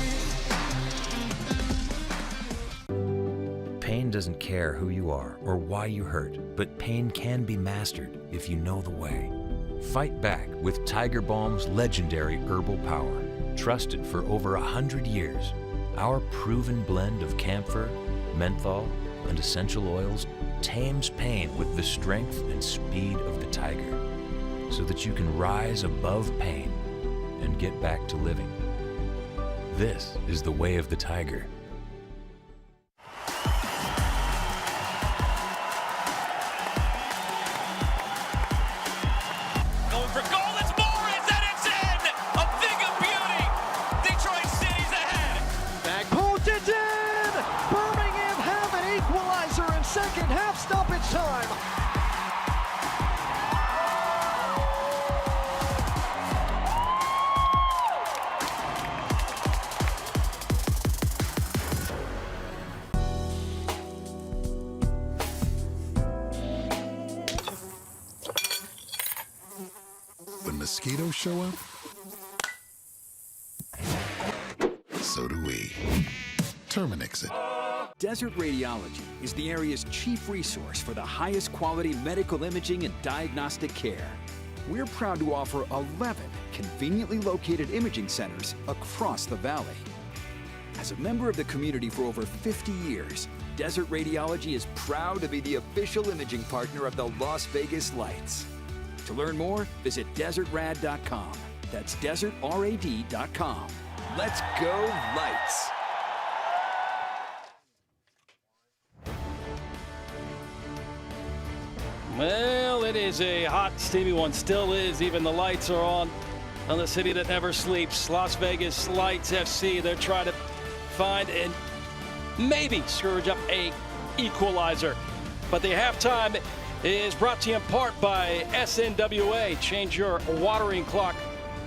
Pain doesn't care who you are or why you hurt, but pain can be mastered if you know the way. Fight back with Tiger Balm's legendary herbal power. Trusted for over 100 years, our proven blend of camphor, menthol, and essential oils tames pain with the strength and speed of the tiger, so that you can rise above pain and get back to living. This is the way of the tiger. Time. When mosquitoes show up, so do we. Terminix it. Desert Radiology is the area's chief resource for the highest quality medical imaging and diagnostic care. We're proud to offer 11 conveniently located imaging centers across the valley. As a member of the community for over 50 years, Desert Radiology is proud to be the official imaging partner of the Las Vegas Lights. To learn more, visit desertrad.com. That's desertrad.com. Let's go Lights! Well, it is a hot, steamy one. Still is. Even the lights are on the city that never sleeps. Las Vegas Lights FC. They're trying to find and maybe scourge up a equalizer. But the halftime is brought to you in part by SNWA. Change your watering clock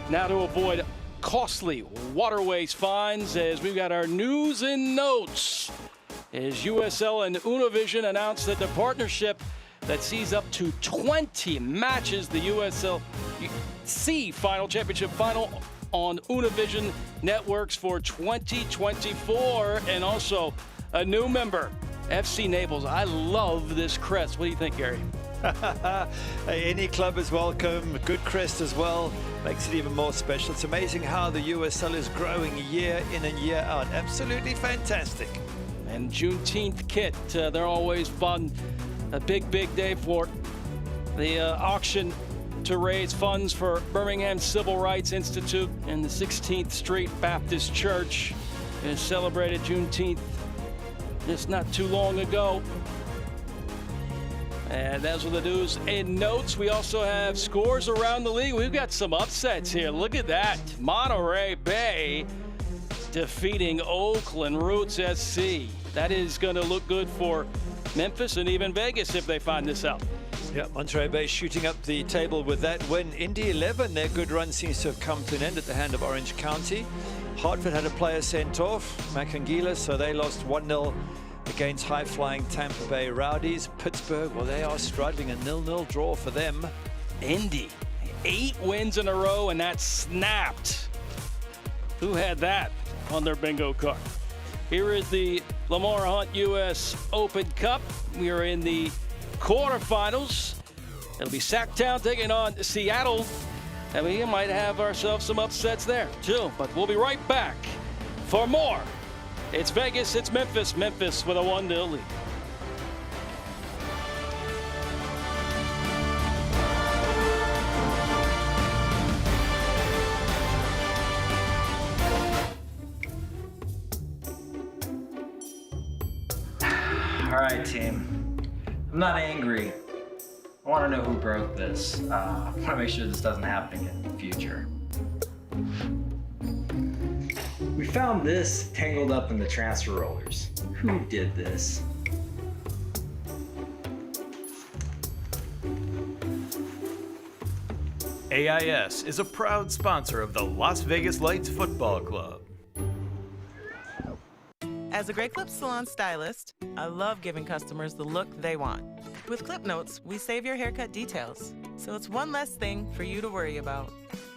now to avoid costly waterways fines, as we've got our news and notes. As USL and Univision announced that the partnership that sees up to 20 matches, the USL Championship final on Univision networks for 2024, and also a new member, FC Naples. I love this crest. What do you think, Gary? Any club is welcome. A good crest as well makes it even more special. It's amazing how the USL is growing year in and year out. Absolutely fantastic. And Juneteenth kit, they're always fun. A big day for the auction to raise funds for Birmingham Civil Rights Institute and the 16th Street Baptist Church. It celebrated Juneteenth just not too long ago. And those are the news and notes. We also have scores around the league. We've got some upsets here. Look at that. Monterey Bay defeating Oakland Roots SC. That is going to look good for Memphis and even Vegas if they find this out. Yeah, Monterey Bay shooting up the table with that win. Indy 11, their good run seems to have come to an end at the hand of Orange County. Hartford had a player sent off, Macangila, so they lost 1-0 against high-flying Tampa Bay Rowdies. Pittsburgh, well, they are struggling. A 0-0 draw for them. Indy, 8 wins in a row, and that snapped. Who had that on their bingo card? Here is the Lamar Hunt U.S. Open Cup. We are in the quarterfinals It'll be Sacktown taking on Seattle. And we might have ourselves some upsets there, too. But we'll be right back for more. It's Vegas, it's Memphis. Memphis with a 1-0 lead. All right, team. I'm not angry. I want to know who broke this. I want to make sure this doesn't happen again in the future. We found this tangled up in the transfer rollers. Who did this? AIS is a proud sponsor of the Las Vegas Lights Football Club. As a Great Clips salon stylist, I love giving customers the look they want. With Clip Notes, we save your haircut details, so it's one less thing for you to worry about.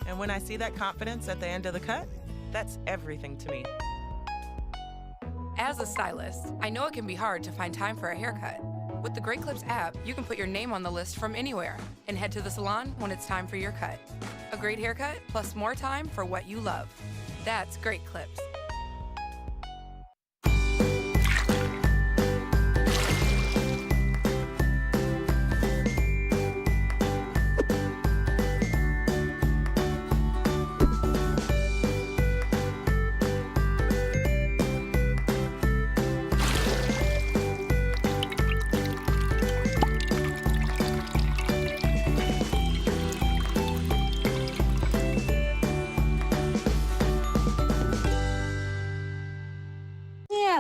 And when I see that confidence at the end of the cut, that's everything to me. As a stylist, I know it can be hard to find time for a haircut. With the Great Clips app, you can put your name on the list from anywhere and head to the salon when it's time for your cut. A great haircut plus more time for what you love. That's Great Clips.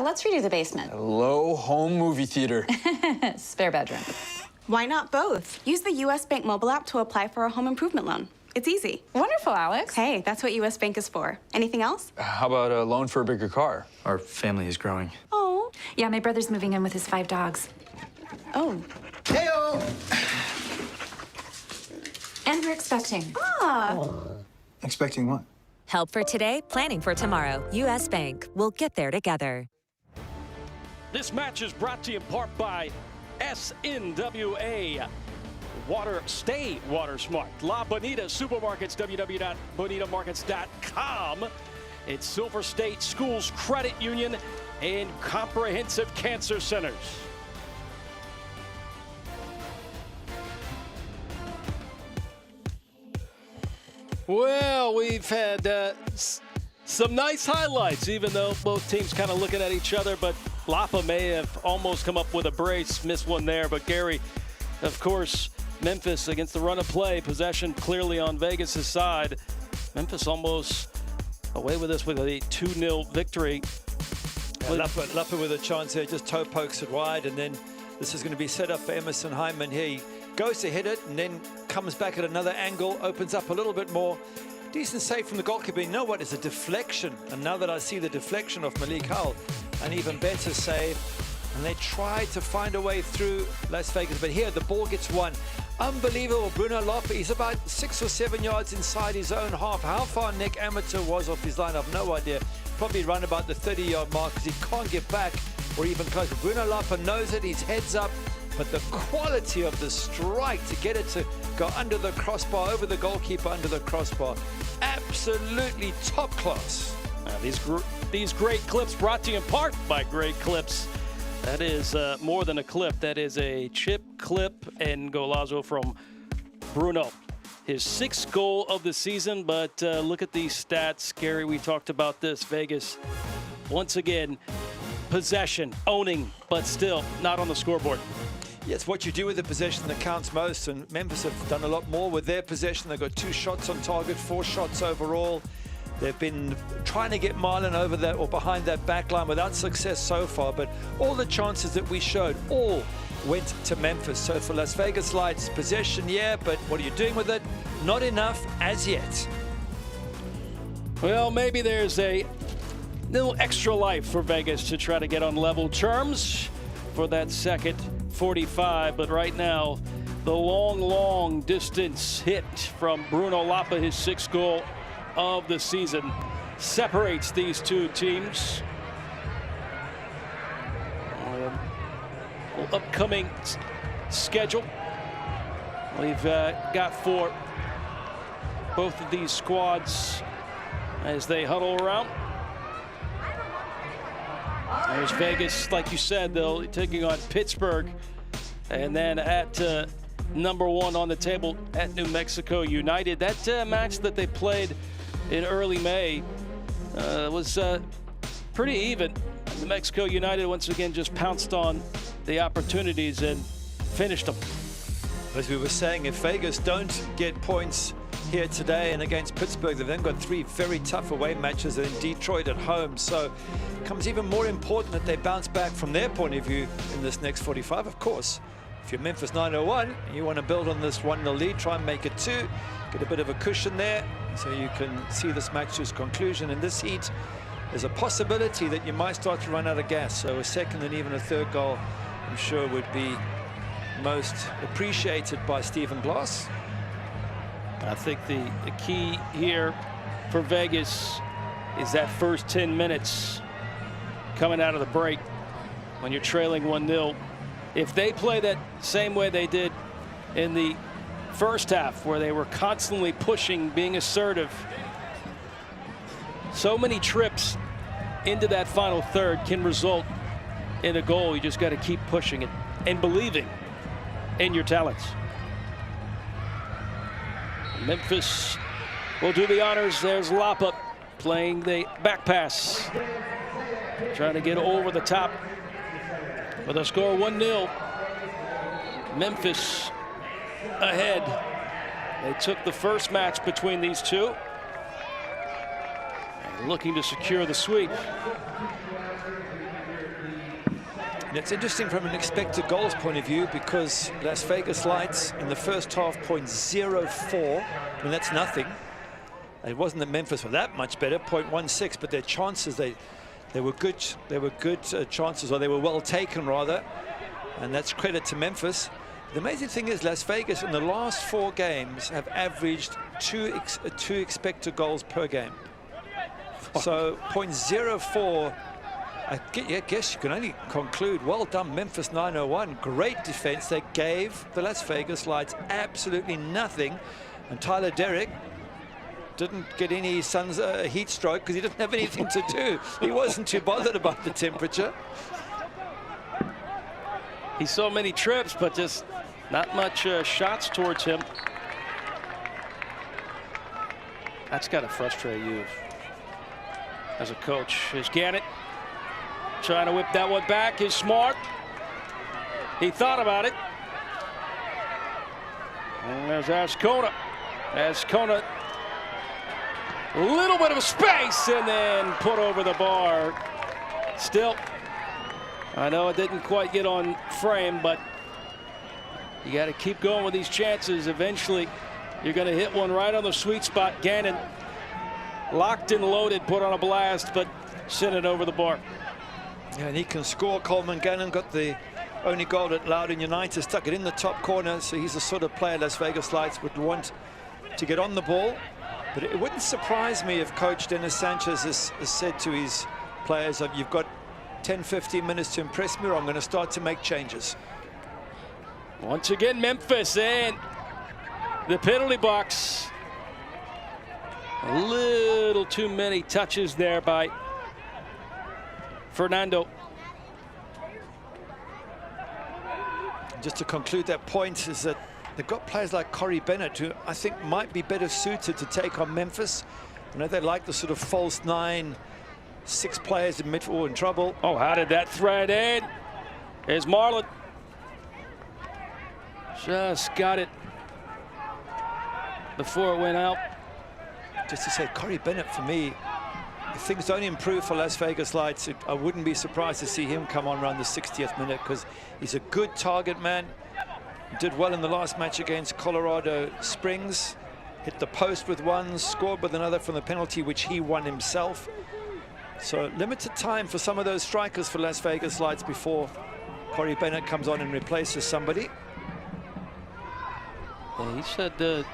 Let's redo the basement. Hello, home movie theater. Spare bedroom. Why not both? Use the US Bank mobile app to apply for a home improvement loan. It's easy. Wonderful, Alex. Hey, that's what US Bank is for. Anything else? How about a loan for a bigger car? Our family is growing. Oh. Yeah, my brother's moving in with his 5 dogs. Oh. Heyo! And we're expecting. Ah. Expecting what? Help for today, planning for tomorrow. US Bank. We'll get there together. This match is brought to you in part by SNWA. Stay water smart. La Bonita Supermarkets, www.bonitamarkets.com. It's Silver State Schools Credit Union and Comprehensive Cancer Centers. Well, we've had some nice highlights, even though both teams kind of looking at each other, but Lapa may have almost come up with a brace, missed one there. But Gary, of course, Memphis against the run of play, possession clearly on Vegas' side. Memphis almost away with this with a 2-0 victory. Lapa with a chance here, just toe pokes it wide, and then this is going to be set up for Emerson Hyman here. He goes to hit it and then comes back at another angle, opens up a little bit more. Decent save from the goalkeeper. You know what? It's a deflection. And now that I see the deflection of Malik Hull, an even better save. And they try to find a way through Las Vegas. But here, the ball gets won. Unbelievable. Bruno Lopez, he's about 6 or 7 yards inside his own half. How far Nick Amateur was off his line, I've no idea. Probably run about the 30-yard mark because he can't get back or even close. Bruno Lopez knows it. His head's up. But the quality of the strike to get it to go under the crossbar, over the goalkeeper, under the crossbar, absolutely top class. These great clips brought to you in part by Great Clips. That is more than a clip. That is a chip, clip, and golazo from Bruno. His 6th goal of the season, but look at these stats. Gary, we talked about this. Vegas, once again, possession, owning, but still not on the scoreboard. Yeah, it's what you do with the possession that counts most, and Memphis have done a lot more with their possession. They've got 2 shots on target, 4 shots overall. They've been trying to get Marlon over that or behind that back line without success so far, but all the chances that we showed all went to Memphis. So for Las Vegas Lights, possession, yeah, but what are you doing with it? Not enough as yet. Well, maybe there's a little extra life for Vegas to try to get on level terms for that second 45, but right now the long distance hit from Bruno Lapa, his 6th goal of the season, separates these two teams. Upcoming schedule. we've got for both of these squads as they huddle around. There's Vegas, like you said, they'll be taking on Pittsburgh, and then at number 1 on the table at New Mexico United. That match that they played in early May was pretty even. New Mexico United once again just pounced on the opportunities and finished them. As we were saying, if Vegas don't get points here today and against Pittsburgh, they've then got 3 very tough away matches and Detroit at home. So it becomes even more important that they bounce back from their point of view in this next 45. Of course, if you're Memphis 901 and you want to build on this 1-0 lead, try and make it 2, get a bit of a cushion there so you can see this match to its conclusion. In this heat, there's a possibility that you might start to run out of gas. So a second and even a third goal, I'm sure, would be most appreciated by Stephen Glass. I think the key here for Vegas is that first 10 minutes coming out of the break when you're trailing 1-0. If they play that same way they did in the first half, where they were constantly pushing, being assertive, so many trips into that final third can result in a goal. You just got to keep pushing it and believing in your talents. Memphis will do the honors. There's Lapa playing the back pass, trying to get over the top with a score 1-0. Memphis ahead. They took the first match between these two, and looking to secure the sweep. And it's interesting from an expected goals point of view, because Las Vegas Lights in the first half 0.04. I mean, that's nothing. It wasn't that Memphis were that much better, 0.16, but their chances, they were good. They were good chances, or they were well taken rather, and that's credit to Memphis. The amazing thing is Las Vegas in the last 4 games have averaged two expected goals per game. So 0.04. I guess you can only conclude, well done Memphis 901, great defense. They gave the Las Vegas Lights absolutely nothing, and Tyler Derrick didn't get any sun's heat stroke because he didn't have anything to do. He wasn't too bothered about the temperature. He saw many trips, but just not much shots towards him. That's got to frustrate you as a coach. Here's Gannett trying to whip that one back. Is Smart. He thought about it. And there's Ascona. Ascona, a little bit of space, and then put over the bar. Still, I know it didn't quite get on frame, but you got to keep going with these chances. Eventually, you're going to hit one right on the sweet spot. Gannon, locked and loaded, put on a blast, but sent it over the bar. Yeah, and he can score. Coleman Gannon got the only goal at Loudoun United, stuck it in the top corner, so he's the sort of player Las Vegas Lights would want to get on the ball. But it wouldn't surprise me if Coach Dennis Sanchez has said to his players, you've got 10-15 minutes to impress me, or I'm going to start to make changes. Once again, Memphis in the penalty box. A little too many touches there by Fernando. Just to conclude that point is that they've got players like Corey Bennett, who I think might be better suited to take on Memphis. I know they like the sort of false 9, 6 players in midfield in trouble. Oh, how did that thread in? Here's Marlon. Just got it before it went out. Just to say, Corey Bennett, for me, if things don't improve for Las Vegas Lights, I wouldn't be surprised to see him come on around the 60th minute, because he's a good target man. He did well in the last match against Colorado Springs. Hit the post with one, scored with another from the penalty, which he won himself. So limited time for some of those strikers for Las Vegas Lights before Corey Bennett comes on and replaces somebody. Yeah, he's had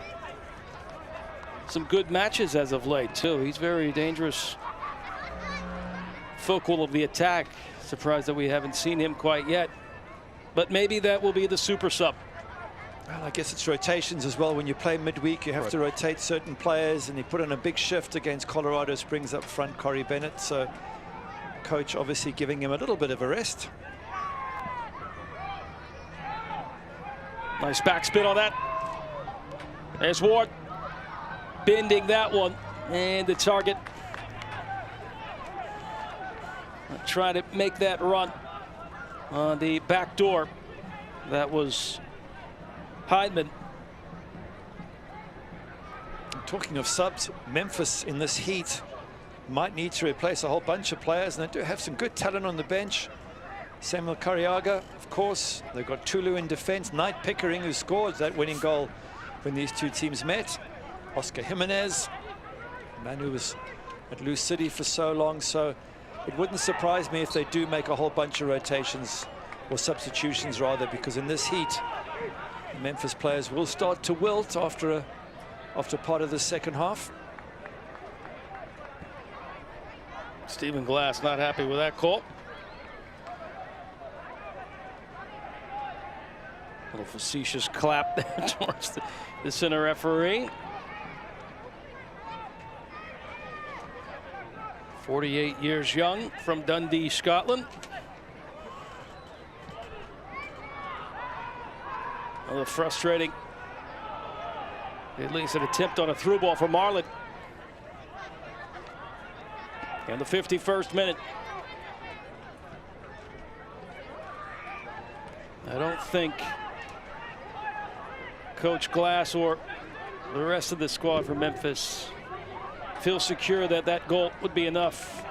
some good matches as of late, too. He's very dangerous, focal of the attack. Surprised that we haven't seen him quite yet. But maybe that will be the super sub. Well, I guess it's rotations as well. When you play midweek, you have to rotate certain players, and he put on a big shift against Colorado Springs up front, Corey Bennett. So coach obviously giving him a little bit of a rest. Nice backspin on that. There's Ward bending that one, and the target trying to make that run on the back door. That was Hydeman. Talking of subs, Memphis in this heat might need to replace a whole bunch of players, and they do have some good talent on the bench. Samuel Cariaga, of course. They've got Tulu in defense. Knight Pickering, who scored that winning goal when these two teams met. Oscar Jimenez, a man who was at Lou City for so long. So it wouldn't surprise me if they do make a whole bunch of rotations, or substitutions rather, because in this heat, Memphis players will start to wilt after part of the second half. Stephen Glass not happy with that call. A little facetious clap there towards the center referee. 48 years young, from Dundee, Scotland. A little frustrating. At least an attempt on a through ball from Marlin. In the 51st minute. I don't think Coach Glass or the rest of the squad for Memphis feel secure that that goal would be enough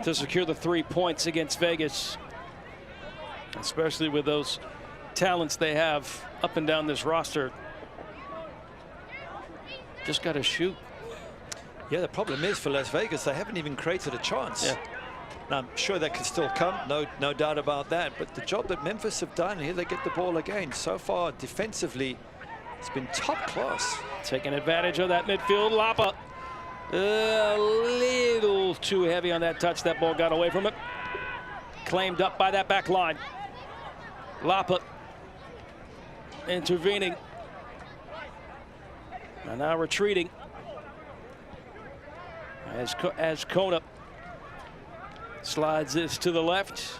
to secure the 3 points against Vegas, especially with those talents they have up and down this roster. Just got to shoot. Yeah, the problem is for Las Vegas, they haven't even created a chance. Yeah. Now, I'm sure that can still come, no doubt about that. But the job that Memphis have done, here they get the ball again. So far, defensively, it's been top class. Taking advantage of that midfield. Lapa, a little too heavy on that touch. That ball got away from it. Claimed up by that back line. Lapa intervening. And now retreating. As Kona slides this to the left.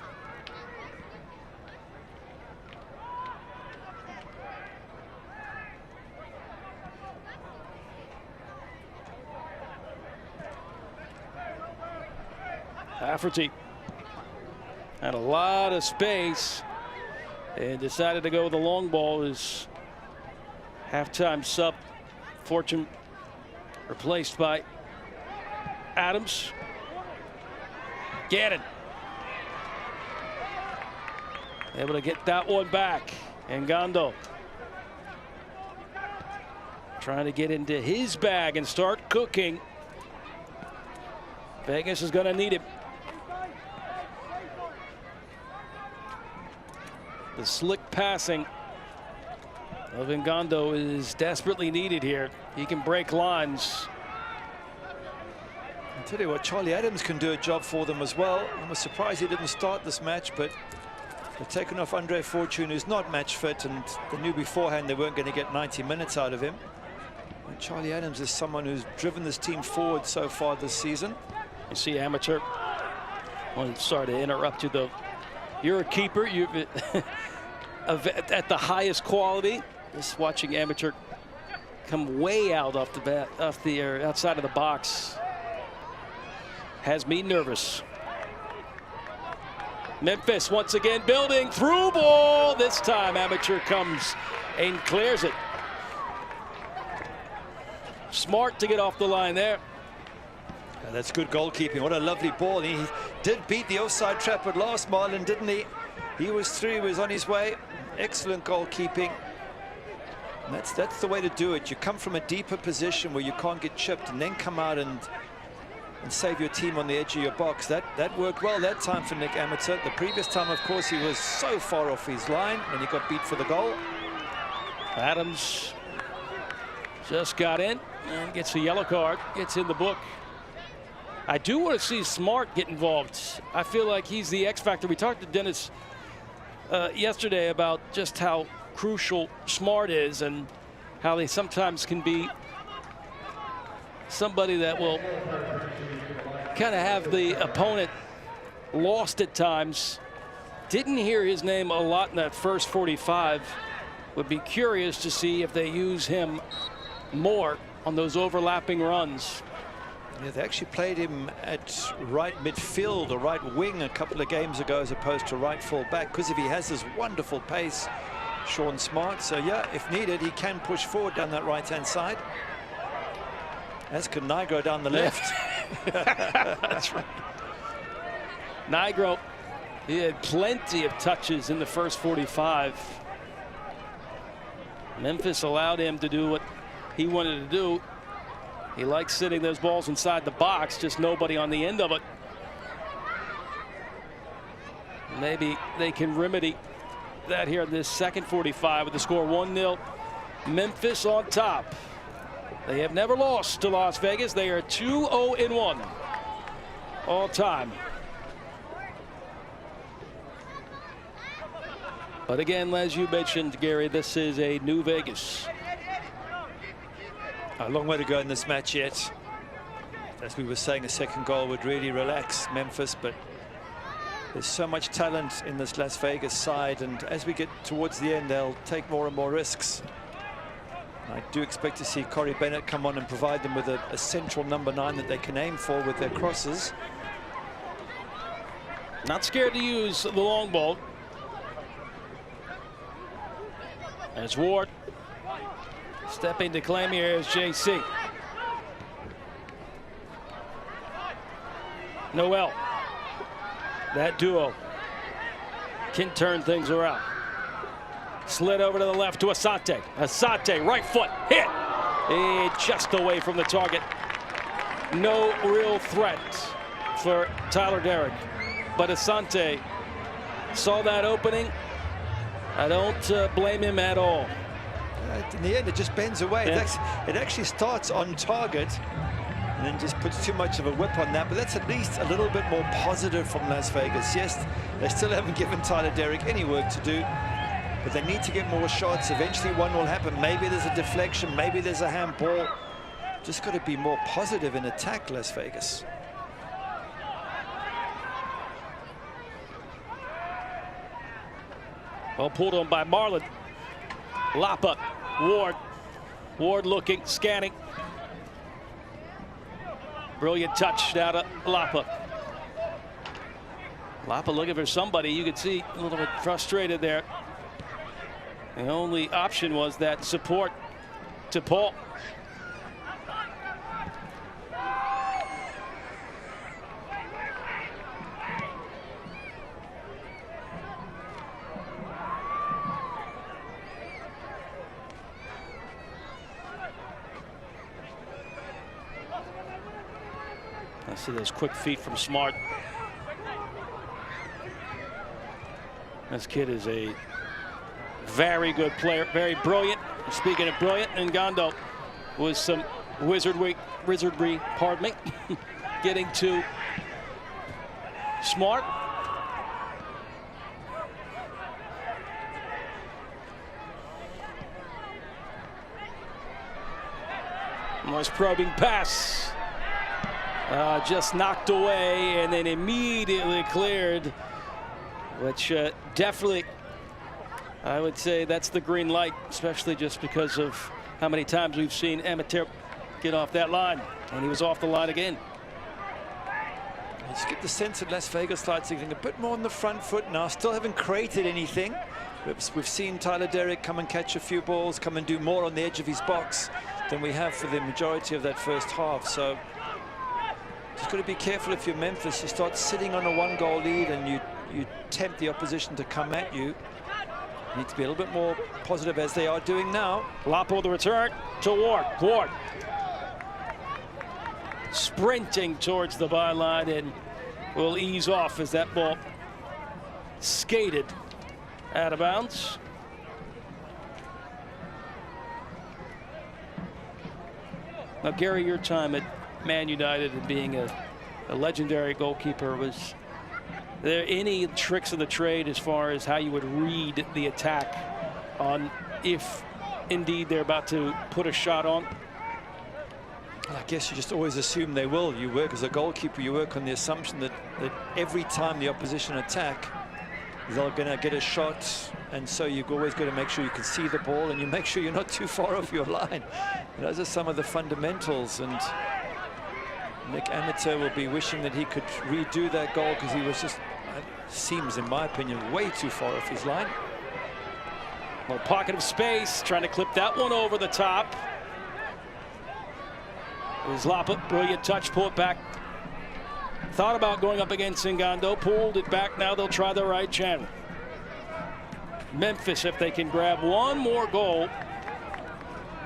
Rafferty had a lot of space and decided to go with the long ball. His halftime sub, Fortune, replaced by Adams. Gannon able to get that one back. And Gondo trying to get into his bag and start cooking. Vegas is going to need him. The slick passing of Ngondo is desperately needed here. He can break lines. I'll tell you what, Charlie Adams can do a job for them as well. I was surprised he didn't start this match, but they've taken off Andre Fortune, who's not match fit, and they knew beforehand they weren't going to get 90 minutes out of him. And Charlie Adams is someone who's driven this team forward so far this season. You see Amateur. I'm sorry to interrupt you, though. You're a keeper. You're at the highest quality. Just watching Amateur come way out off the bat, outside of the box, has me nervous. Memphis once again building, through ball. This time Amateur comes and clears it. Smart to get off the line there. Yeah, that's good goalkeeping. What a lovely ball. He did beat the offside trap at last, Marlon, didn't he? He was through, he was on his way. Excellent goalkeeping. And that's the way to do it. You come from a deeper position where you can't get chipped, and then come out and save your team on the edge of your box. That worked well that time for Nick Amateur. The previous time, of course, he was so far off his line and he got beat for the goal. Adams just got in and gets a yellow card, gets in the book. I do want to see Smart get involved. I feel like he's the X factor. We talked to Dennis yesterday about just how crucial Smart is and how they sometimes can be somebody that will kind of have the opponent lost at times. Didn't hear his name a lot in that first 45. Would be curious to see if they use him more on those overlapping runs. Yeah, they actually played him at right midfield or right wing a couple of games ago as opposed to right full back because if he has this wonderful pace, Sean Smart. So yeah, if needed, he can push forward down that right-hand side. As can Nigro down the left. That's right. Nigro, he had plenty of touches in the first 45. Memphis allowed him to do what he wanted to do. He likes sitting those balls inside the box, just nobody on the end of it. Maybe they can remedy that here in this second 45 with the score 1-0. Memphis on top. They have never lost to Las Vegas. They are 2-0-1 all time. But again, as you mentioned, Gary, this is a new Vegas. A long way to go in this match yet. As we were saying, a second goal would really relax Memphis, but there's so much talent in this Las Vegas side, and as we get towards the end, they'll take more and more risks. I do expect to see Corey Bennett come on and provide them with a central number 9 that they can aim for with their crosses. Not scared to use the long ball. As Ward stepping to claim here is JC. Noel. That duo can turn things around. Slid over to the left to Asante. Asante, right foot, hit. Just away from the target. No real threat for Tyler Derrick. But Asante saw that opening. I don't blame him at all. In the end, it just bends away. Yeah. It actually starts on target and then just puts too much of a whip on that. But that's at least a little bit more positive from Las Vegas. Yes, they still haven't given Tyler Derrick any work to do, but they need to get more shots. Eventually one will happen. Maybe there's a deflection, maybe there's a handball. Just got to be more positive in attack, Las Vegas. Well, pulled on by Marlon. Lapa, Ward. Ward looking, scanning. Brilliant touch down to Lapa. Lapa looking for somebody. You could see a little bit frustrated there. The only option was that support to Paul. I see those quick feet from Smart. This kid is a very good player, very brilliant. Speaking of brilliant, Ngando was some wizardry, pardon me, getting to Smart. Nice probing pass. Just knocked away and then immediately cleared, which definitely, I would say that's the green light, especially just because of how many times we've seen Amateur get off that line, and he was off the line again. I just get the sense that Las Vegas starts getting a bit more on the front foot now. Still haven't created anything. We've seen Tyler Derrick come and catch a few balls, come and do more on the edge of his box than we have for the majority of that first half. So just got to be careful if you're Memphis. You start sitting on a 1-goal lead and you tempt the opposition to come at you. You need to be a little bit more positive as they are doing now. Lapo the return to Ward. Ward sprinting towards the byline and will ease off as that ball skated out of bounds. Now, Gary, your time at Man United and being a legendary goalkeeper, was there any tricks of the trade as far as how you would read the attack on if indeed they're about to put a shot on. I guess you just always assume they will. You work as a goalkeeper, you work on the assumption that every time the opposition attack, they're going to get a shot, and so you've always got to make sure you can see the ball and you make sure you're not too far off your line. And those are some of the fundamentals, and Nick Amateur will be wishing that he could redo that goal, because he was just, seems in my opinion, way too far off his line. Well, pocket of space, trying to clip that one over the top. Lapa, brilliant touch, pull it back. Thought about going up against Singando, pulled it back. Now they'll try the right channel. Memphis, if they can grab one more goal,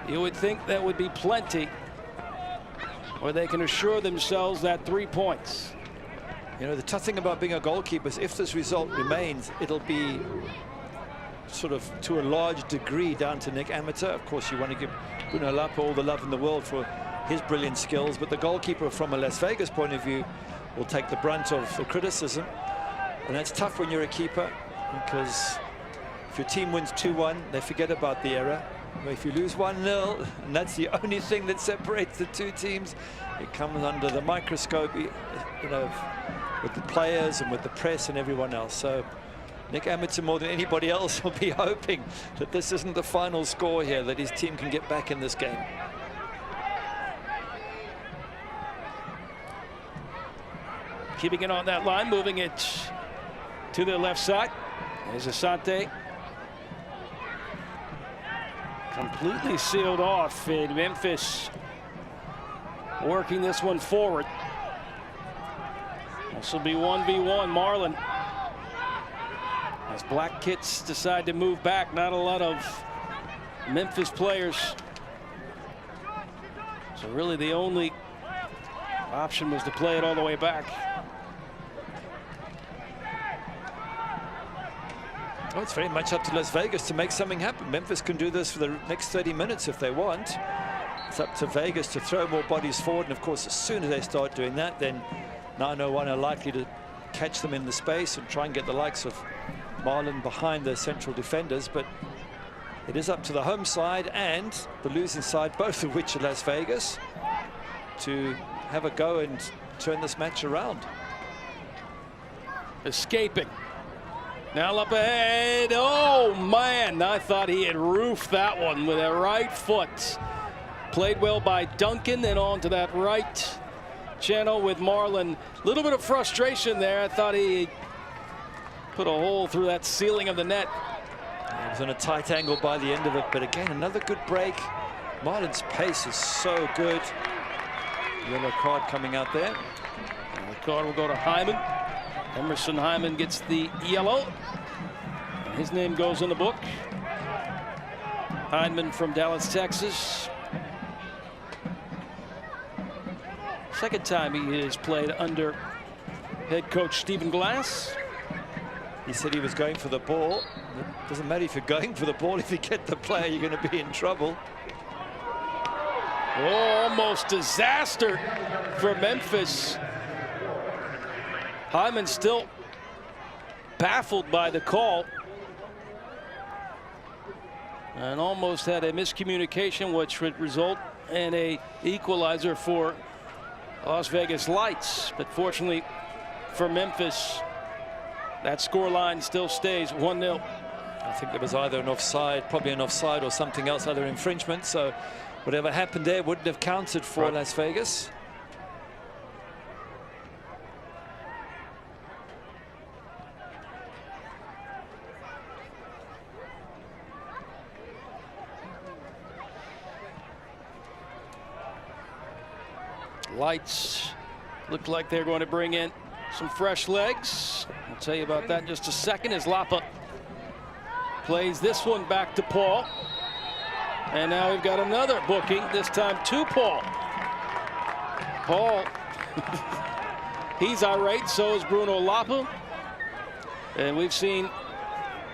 you would think that would be plenty, or they can assure themselves that 3 points. You know, the tough thing about being a goalkeeper is if this result remains, it'll be sort of to a large degree down to Nick Amateur. Of course, you want to give Bruno Lapa all the love in the world for his brilliant skills, but the goalkeeper from a Las Vegas point of view will take the brunt of the criticism. And that's tough when you're a keeper, because if your team wins 2-1, they forget about the error. But if you lose 1-0, and that's the only thing that separates the two teams, it comes under the microscope, you know, with the players and with the press and everyone else. So Nick Amateur, more than anybody else, will be hoping that this isn't the final score here, that his team can get back in this game. Keeping it on that line, moving it to the left side. There's Asante. Completely sealed off in Memphis. Working this one forward. This will be 1v1 Marlin. As Black Kits decide to move back, not a lot of Memphis players. So really the only option was to play it all the way back. Well, it's very much up to Las Vegas to make something happen. Memphis can do this for the next 30 minutes if they want. It's up to Vegas to throw more bodies forward, and of course, as soon as they start doing that, then 901 are likely to catch them in the space and try and get the likes of Marlin behind their central defenders. But it is up to the home side and the losing side, both of which are Las Vegas, to have a go and turn this match around. Escaping. Now up ahead. Oh, man. I thought he had roofed that one with a right foot. Played well by Duncan, and on to that right channel with Marlin. A little bit of frustration there. I thought he put a hole through that ceiling of the net. It was on a tight angle by the end of it, but again, another good break. Marlin's pace is so good. Yellow card coming out there. And the card will go to Hyman. Emerson Hyman gets the yellow. And his name goes in the book. Hyman from Dallas, Texas. Second time he has played under head coach Stephen Glass. He said he was going for the ball. It doesn't matter if you're going for the ball. If you get the player, you're going to be in trouble. Oh, almost disaster for Memphis. Hyman still baffled by the call. And almost had a miscommunication, which would result in an equalizer for Las Vegas Lights. But fortunately for Memphis, that scoreline still stays 1-0. I think there was either an offside, probably an offside or something else, other infringement. So whatever happened there wouldn't have counted for Las Vegas. Lights looked like they're going to bring in some fresh legs. I'll tell you about that in just a second as Lapa plays this one back to Paul. And now we've got another booking, this time to Paul. Paul, he's irate, so is Bruno Lapa. And we've seen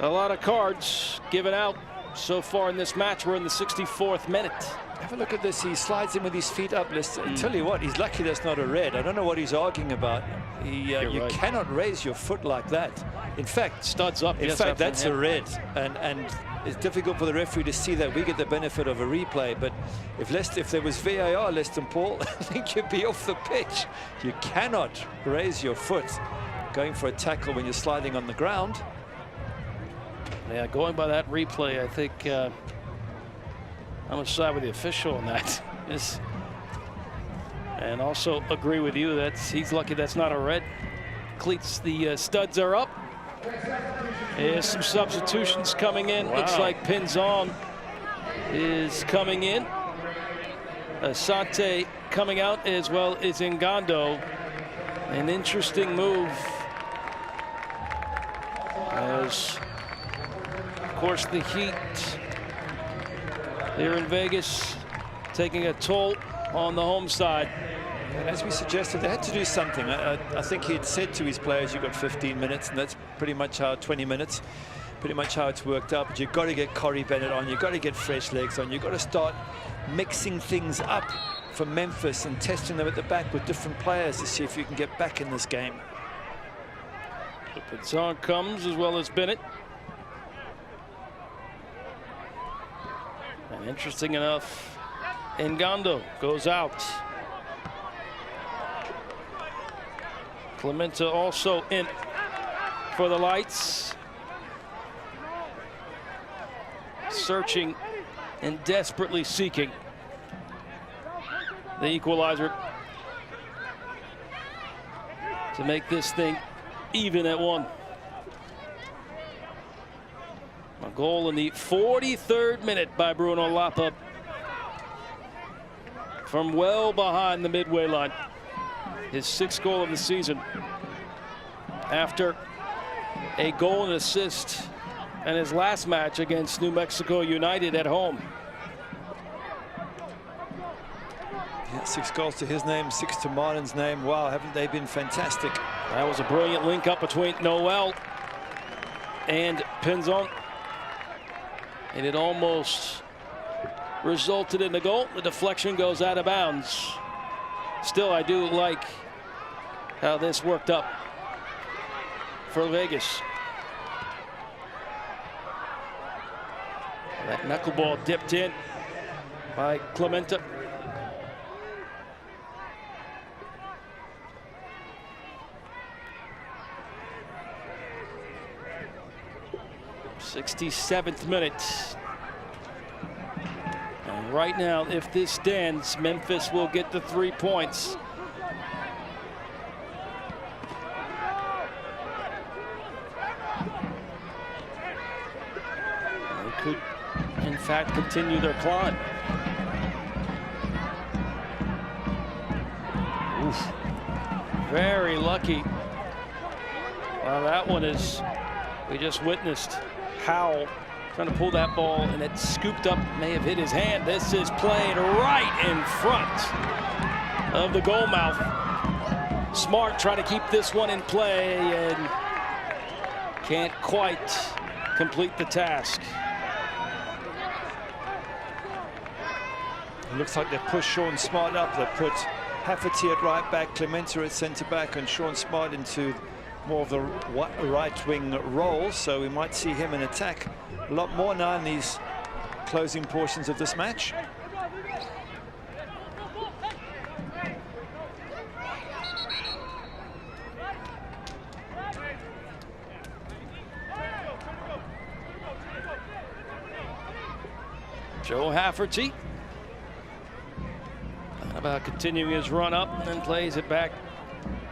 a lot of cards given out so far in this match. We're in the 64th minute. Have a look at this. He slides in with his feet up. Let's tell you what, he's lucky that's not a red. I don't know what he's arguing about. You cannot raise your foot like that. In fact, studs up. In fact, that's a red. And it's difficult for the referee to see that. We get the benefit of a replay, but if there was VAR, Leston Paul, I think you'd be off the pitch. You cannot raise your foot going for a tackle when you're sliding on the ground. Yeah, going by that replay, I think I'm going to side with the official on that. And also agree with you that he's lucky that's not a red. Cleats, the studs are up. There's some substitutions coming in. Wow. Looks like Pinzon is coming in. Asante coming out, as well as Ngando. An interesting move, as of course the heat here in Vegas taking a toll on the home side. And as we suggested, they had to do something. I think he'd said to his players, you've got 15 minutes, and that's pretty much how 20 minutes, pretty much how it's worked out. But you've got to get Corey Bennett on, you've got to get fresh legs on, you've got to start mixing things up for Memphis and testing them at the back with different players to see if you can get back in this game. Pinzon comes, as well as Bennett. And interesting enough, Ngando goes out. Clementa also in for the Lights. Searching and desperately seeking the equalizer to make this thing even at 1. A goal in the 43rd minute by Bruno Lapa from well behind the midway line. His 6th goal of the season, after a goal and assist in his last match against New Mexico United at home. Yeah, 6 goals to his name, 6 to Martin's name. Wow, haven't they been fantastic? That was a brilliant link up between Noel and Pinzon, and it almost resulted in the goal. The deflection goes out of bounds. Still, I do like how this worked up for Vegas. That knuckleball dipped in by Clementa. '67th minute. And right now, if this stands, Memphis will get the 3 points. They could, in fact, continue their climb. Oof. Very lucky. Well, that one is, we just witnessed Howell trying to pull that ball, and it scooped up, may have hit his hand. This is played right in front of the goal mouth. Smart trying to keep this one in play and can't quite complete the task. It looks like they pushed Sean Smart up. They put Hafferty at right back, Clementa at centre back, and Sean Smart into more of the right wing role. So we might see him in attack a lot more now in these closing portions of this match. Joe Hafferty about continuing his run up, and then plays it back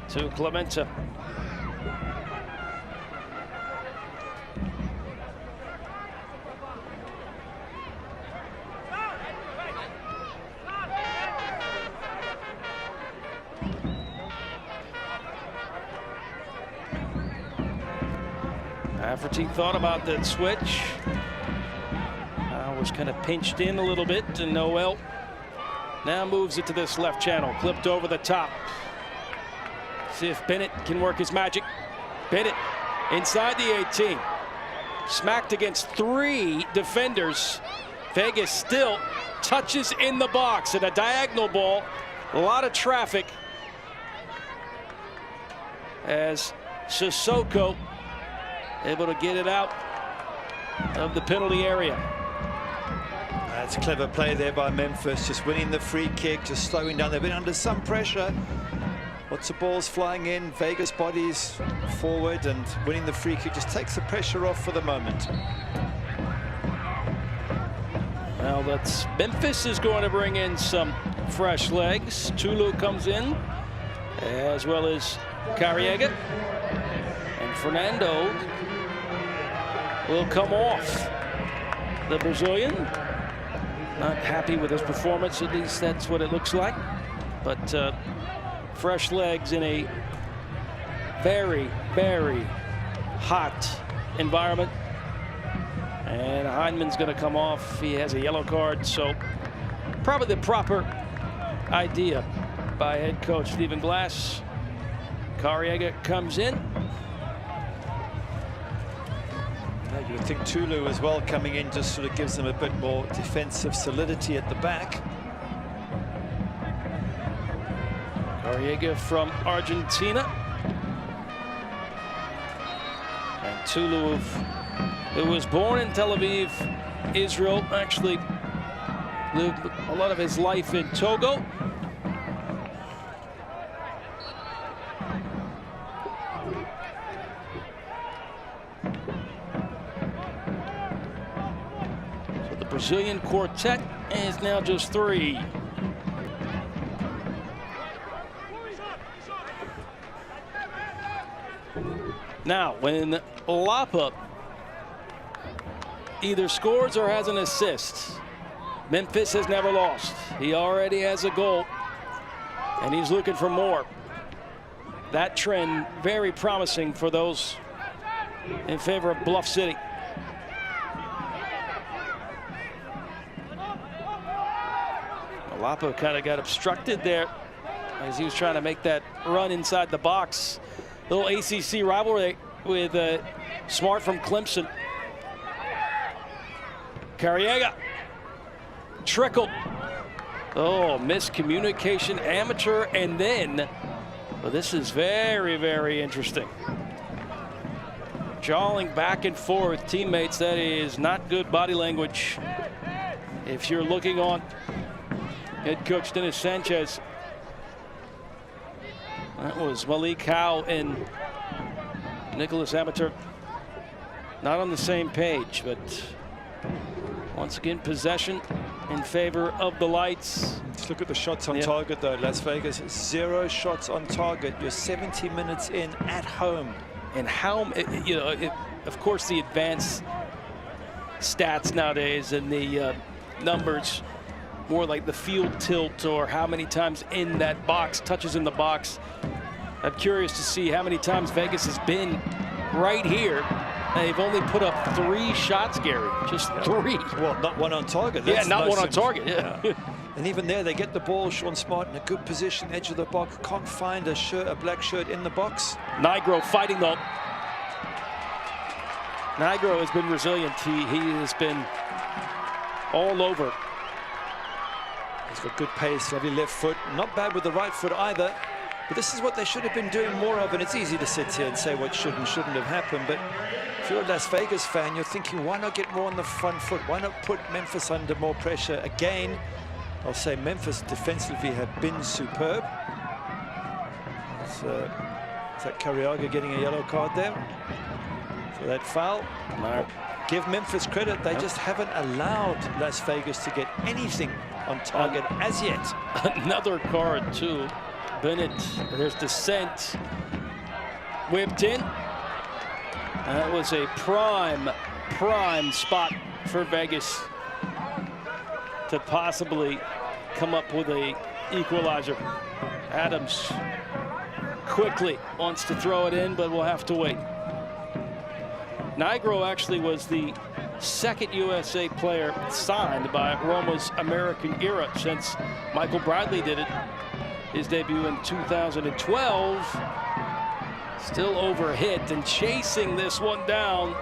to Clementa. Hafferty thought about that switch. Was kind of pinched in a little bit, and Noel now moves it to this left channel, clipped over the top. See if Bennett can work his magic. Bennett inside the 18, smacked against 3 defenders. Vegas still touches in the box, and a diagonal ball. A lot of traffic as Sissoko able to get it out of the penalty area. That's clever play there by Memphis, just winning the free kick, just slowing down. They've been under some pressure. Lots of balls flying in, Vegas bodies forward, and winning the free kick just takes the pressure off for the moment. Well, that's Memphis is going to bring in some fresh legs. Tulu comes in, as well as Carriega. And Fernando will come off. The Brazilian, not happy with his performance, at least that's what it looks like. But fresh legs in a very, very hot environment. And Hindman's going to come off. He has a yellow card, so probably the proper idea by head coach Stephen Glass. Carriega comes in. You would think Tulu as well coming in just sort of gives them a bit more defensive solidity at the back. Carriega from Argentina. And Tulu, who was born in Tel Aviv, Israel, actually lived a lot of his life in Togo. So the Brazilian quartet is now just 3. Now, when Lapa either scores or has an assist, Memphis has never lost. He already has a goal, and he's looking for more. That trend very promising for those in favor of Bluff City. Lapa kind of got obstructed there as he was trying to make that run inside the box. Little ACC rivalry with Smart from Clemson. Carriega. Trickle. Oh, miscommunication, amateur, and then, well, this is very, very interesting. Jawing back and forth, teammates, that is not good body language. If you're looking on head coach Dennis Sanchez. That was Malik Howe and Nicholas Amateur. Not on the same page, but once again, possession in favor of the Lights. Let's look at the shots on target, though. Las Vegas, 0 shots on target. You're 70 minutes in at home. And how, you know, of course, the advanced stats nowadays and the numbers, more like the field tilt or how many times in that box, touches in the box. I'm curious to see how many times Vegas has been right here. They've only put up 3 shots, Gary. Just 3. Well, not one on target. That's not one on target. Yeah. And even there, they get the ball. Sean Smart in a good position, edge of the box. Can't find a shirt, a black shirt in the box. Nigro fighting though. Nigro has been resilient. He has been all over. He's got good pace, lovely left foot. Not bad with the right foot either. But this is what they should have been doing more of, and it's easy to sit here and say what should and shouldn't have happened. But if you're a Las Vegas fan, you're thinking, why not get more on the front foot? Why not put Memphis under more pressure? Again, I'll say Memphis defensively have been superb. Is that Carriaga getting a yellow card there for that foul? No. Give Memphis credit. They just haven't allowed Las Vegas to get anything on target as yet. Another card, too. Bennett, there's Descent. Whipped in. That was a prime spot for Vegas to possibly come up with a equalizer. Adams quickly wants to throw it in, but we'll have to wait. Nigro actually was the second USA player signed by Roma's American era since Michael Bradley did it. His debut in 2012. Still overhit and chasing this one down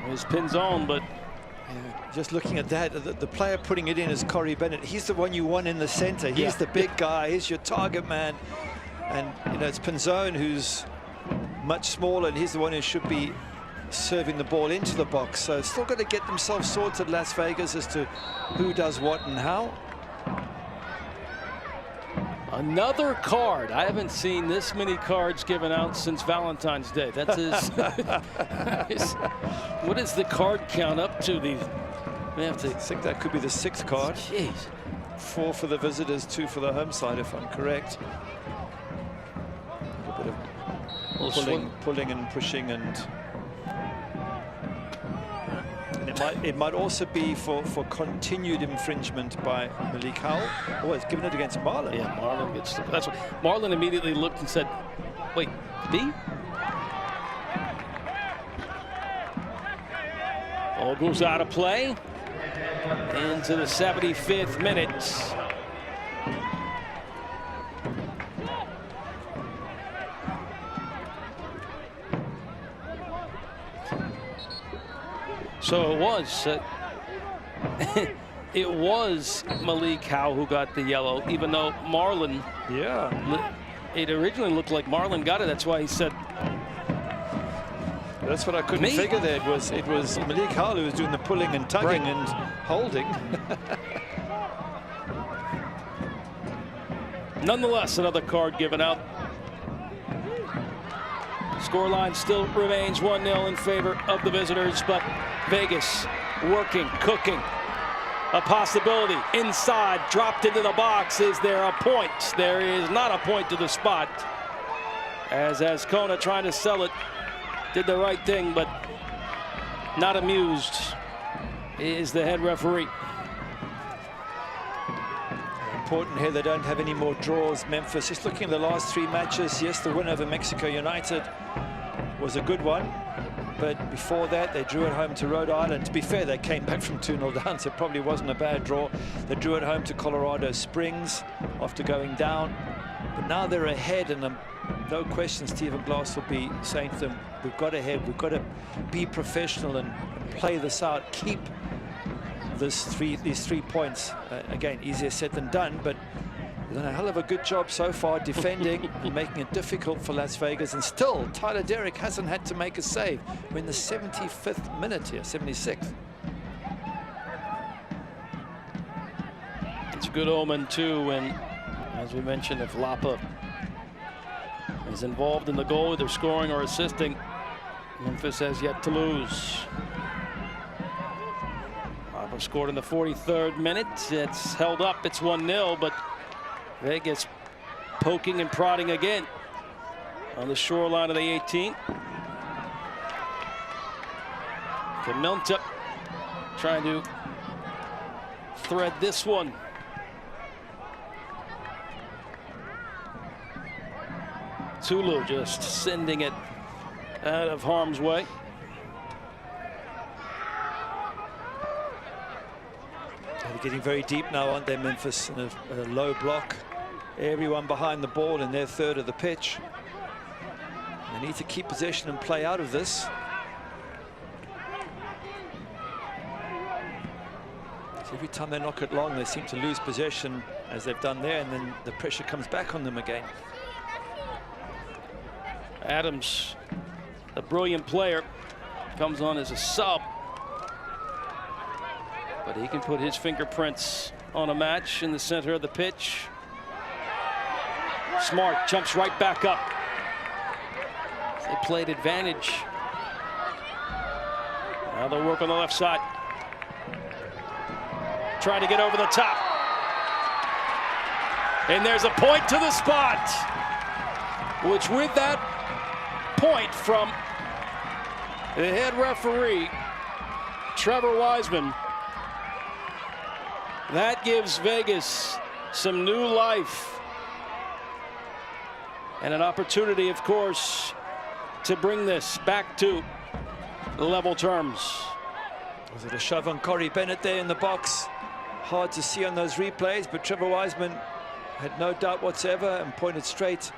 is Pinzon, but just looking at that, the player putting it in is Corey Bennett. He's the one you want in the center. He's the big guy. He's your target man. And, you know, it's Pinzon who's much smaller, and he's the one who should be serving the ball into the box. So still got to get themselves sorted, Las Vegas, as to who does what and how. Another card. I haven't seen this many cards given out since Valentine's Day. That's his. What is the card count up to? We have to. I think that could be the 6th card. Jeez. 4 for the visitors, 2 for the home side, if I'm correct. A bit of pulling and pushing, and it might also be for continued infringement by Malik Howell. Oh, it's given it against Marlon. Yeah, Marlon gets. That's what Marlon immediately looked and said, "Wait, B." Ball goes out of play into the 75th minute. So it was. It was Malik Howell who got the yellow, even though Marlon. Yeah. It originally looked like Marlon got it. That's why he said. That's what I couldn't figure there. It was Malik Howell who was doing the pulling and tugging and holding. Nonetheless, another card given out. Scoreline still remains 1-0 in favor of the visitors, but Vegas working, cooking. A possibility inside, dropped into the box. Is there a point? There is not a point to the spot. As Kona trying to sell it, did the right thing, but not amused is the head referee. Important here, they don't have any more draws, Memphis. Just looking at the last 3 matches, yes, the win over Mexico United was a good one, but before that they drew at home to Rhode Island. To be fair, they came back from 2-0 down, so it probably wasn't a bad draw. They drew at home to Colorado Springs after going down, but now they're ahead, and no question Stephen Glass will be saying to them, we've got ahead, we've got to be professional and play this out, keep these 3 points. Again, easier said than done, but they've done a hell of a good job so far defending and making it difficult for Las Vegas. And still, Tyler Derrick hasn't had to make a save. We're in the 75th minute here, 76th. It's a good omen too, and as we mentioned, if Lapa is involved in the goal, either scoring or assisting, Memphis has yet to lose. Lapa scored in the 43rd minute. It's held up. It's 1-0, but Vegas poking and prodding again on the shoreline of the 18. Kamilta trying to thread this one. Tulu just sending it out of harm's way. They're getting very deep now, aren't they, Memphis, in a low block. Everyone behind the ball in their third of the pitch. They need to keep possession and play out of this. So every time they knock it long, they seem to lose possession, as they've done there, and then the pressure comes back on them again. Adams, the brilliant player, comes on as a sub, but he can put his fingerprints on a match in the center of the pitch. Smart jumps right back up. They played advantage. Now they'll work on the left side. Trying to get over the top. And there's a point to the spot, which with that point from the head referee, Trevor Wiseman, that gives Vegas some new life and an opportunity, of course, to bring this back to level terms. Was it a shove on Corey Bennett there in the box? Hard to see on those replays, but Trevor Wiseman had no doubt whatsoever and pointed straight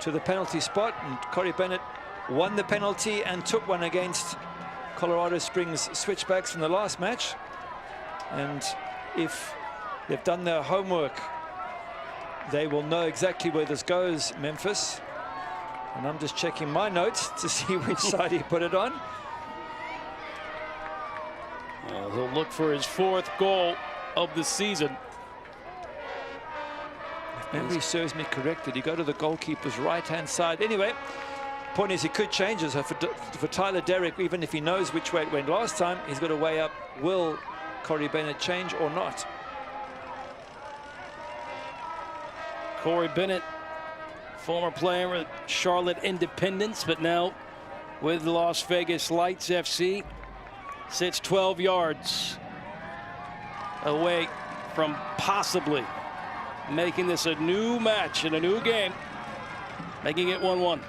to the penalty spot, and Corey Bennett won the penalty and took one against Colorado Springs switchbacks in the last match. And if they've done their homework, they will know exactly where this goes, Memphis. And I'm just checking my notes to see which side he put it on. He'll look for his 4th goal of the season. If memory serves me correct, did he go to the goalkeeper's right-hand side? Anyway, point is he could change it. So for Tyler Derrick, even if he knows which way it went last time, he's got to weigh up, will Corey Bennett change or not? Corey Bennett, former player with Charlotte Independence, but now with Las Vegas Lights FC, sits 12 yards away from possibly making this a new match and a new game, making it 1-1.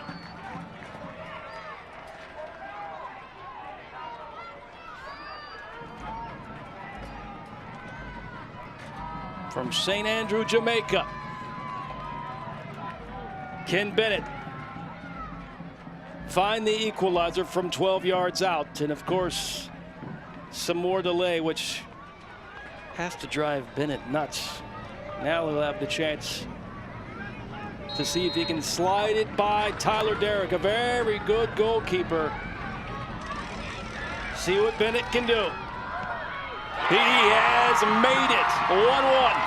From St. Andrew, Jamaica, Ken Bennett find the equalizer from 12 yards out, and of course some more delay, which has to drive Bennett nuts. Now he'll have the chance to see if he can slide it by Tyler Derrick, a very good goalkeeper. See what Bennett can do. He has made it 1-1.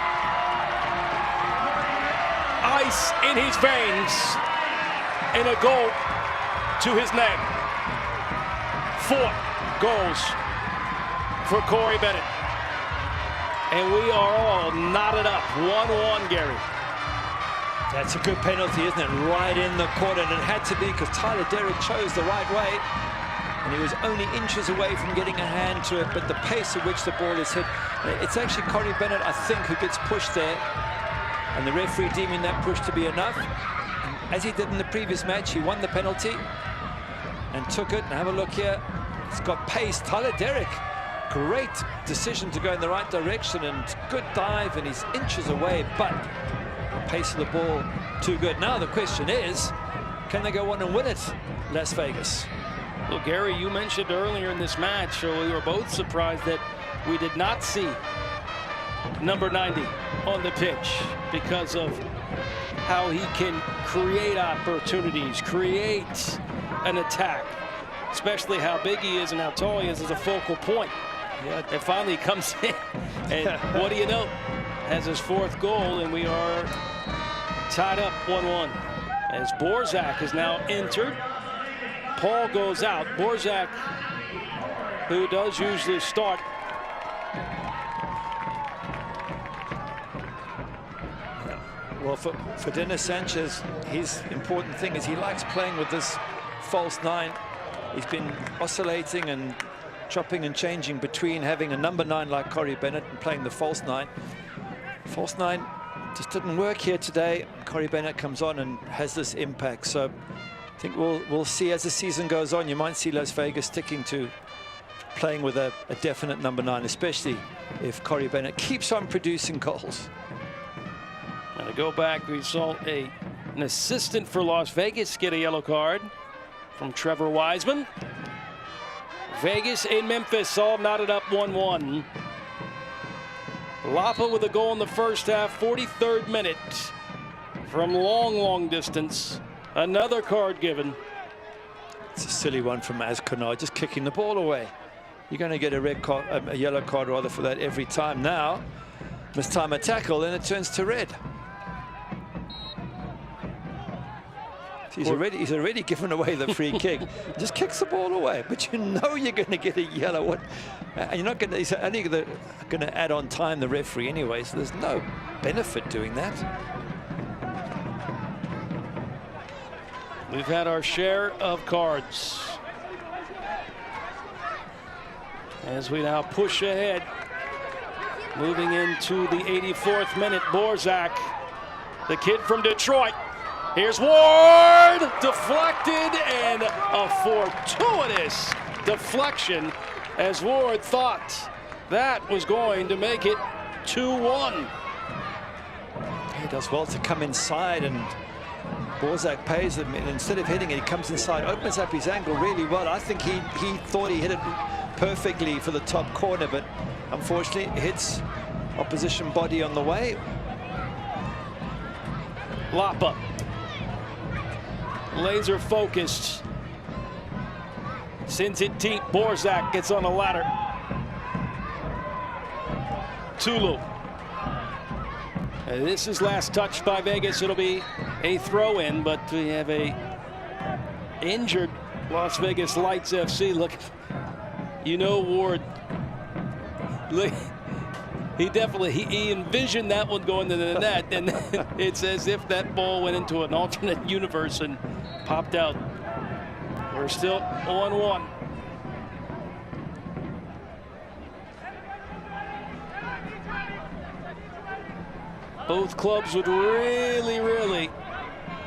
Ice in his veins and a goal to his name. 4 goals for Corey Bennett. And we are all knotted up. 1-1, Gary. That's a good penalty, isn't it? Right in the corner, and it had to be because Tyler Derrick chose the right way. And he was only inches away from getting a hand to it, but the pace at which the ball is hit, it's actually Corey Bennett, I think, who gets pushed there. And the referee deeming that push to be enough. And as he did in the previous match, he won the penalty and took it. And have a look here. It's got pace. Tyler Derrick, great decision to go in the right direction and good dive, and he's inches away, but the pace of the ball too good. Now the question is, can they go on and win it, Las Vegas? Well, Gary, you mentioned earlier in this match, so we were both surprised that we did not see number 90 on the pitch because of how he can create opportunities, create an attack, especially how big he is and how tall he is as a focal point. Yeah, and finally he comes in, and what do you know? Has his 4th goal, and we are tied up 1-1. As Borzak is now entered. Paul goes out. Borzak, who does usually start. Well, for Dennis Sanchez, his important thing is he likes playing with this false 9. He's been oscillating and chopping and changing between having a number 9 like Corey Bennett and playing the false 9. False 9 just didn't work here today. Corey Bennett comes on and has this impact. So I think we'll see as the season goes on. You might see Las Vegas sticking to playing with a definite number 9, especially if Corey Bennett keeps on producing goals. And to go back, we saw an assistant for Las Vegas get a yellow card from Trevor Wiseman. Vegas and Memphis all knotted up 1-1. Lapa with a goal in the first half, 43rd minute. From long distance. Another card given. It's a silly one from Azkonar, just kicking the ball away. You're going to get a red card, a yellow card rather, for that every time. Now, mistime a tackle, and it turns to red. He's already given away the free kick. Just kicks the ball away, but you know you're going to get a yellow one. And you're not going to. He's only going to add on time, the referee anyway. So there's no benefit doing that. We've had our share of cards. As we now push ahead, moving into the 84th minute, Borzak, the kid from Detroit. Here's Ward, deflected, and a fortuitous deflection as Ward thought that was going to make it 2-1. He does well to come inside, and Borzak pays him, and instead of hitting it, he comes inside, opens up his angle really well. I think he thought he hit it perfectly for the top corner, but unfortunately it hits opposition body on the way. Lapa laser focused. Sends it deep. Borzak gets on the ladder. Tulu. This is last touched by Vegas. It'll be a throw-in, but we have a injured Las Vegas Lights FC. Look, you know, Ward. Look, he envisioned that one going to the net, and it's as if that ball went into an alternate universe and popped out. We're still 1-1. Both clubs would really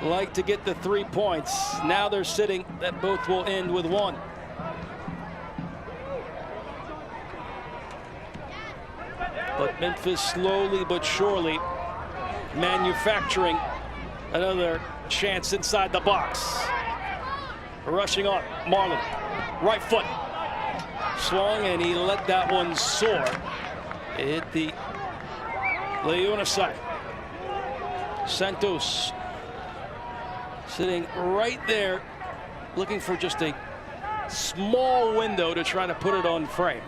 like to get the 3 points. Now they're sitting that both will end with 1. But Memphis slowly but surely manufacturing another chance inside the box. Rushing on, Marlon, right foot. Swung and he let that one soar. It hit the Leona side. Santos sitting right there, looking for just a small window to try to put it on frame.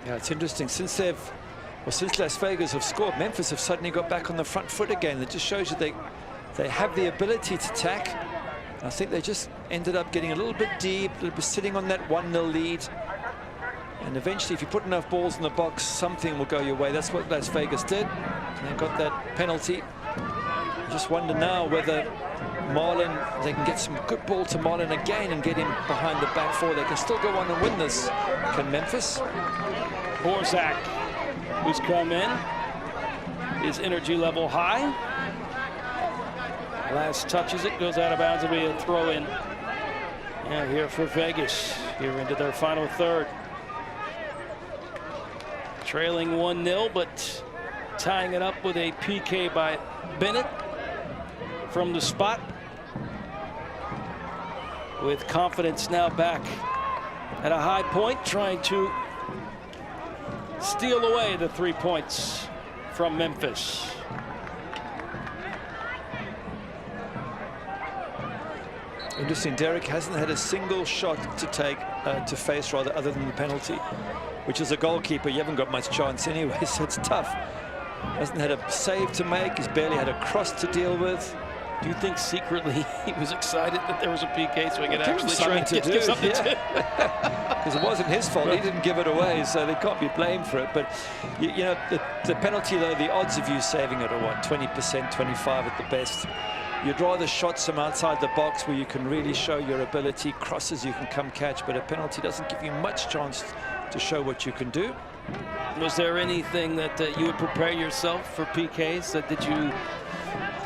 Yeah, it's interesting. Since Las Vegas have scored, Memphis have suddenly got back on the front foot again. It just shows you they have the ability to tack. I think they just ended up getting a little bit deep, sitting on that 1-0 lead. And eventually, if you put enough balls in the box, something will go your way. That's what Las Vegas did. And they got that penalty. I just wonder now whether Marlon, they can get some good ball to Marlon again and get him behind the back four. They can still go on and win this. Can Memphis? Borzak, who's come in, his energy level high. Last touches it, goes out of bounds. It'll be a throw in. Yeah, here for Vegas, here into their final third. Trailing 1-0, but tying it up with a PK by Bennett from the spot. With confidence now back at a high point, trying to steal away the 3 points from Memphis. Interesting, Derek hasn't had a single shot to face rather, other than the penalty, which is a goalkeeper. You haven't got much chance anyway, so it's tough. Hasn't had a save to make. He's barely had a cross to deal with. Do you think secretly he was excited that there was a PK so he could actually try and get something to do? Because it wasn't his fault. He didn't give it away, so they can't be blamed for it. But you know, the penalty, though, the odds of you saving it are what, 20%, 25 at the best. You'd rather shot some outside the box where you can really show your ability, crosses you can come catch, but a penalty doesn't give you much chance to show what you can do. Was there anything that you would prepare yourself for PKs? Did you,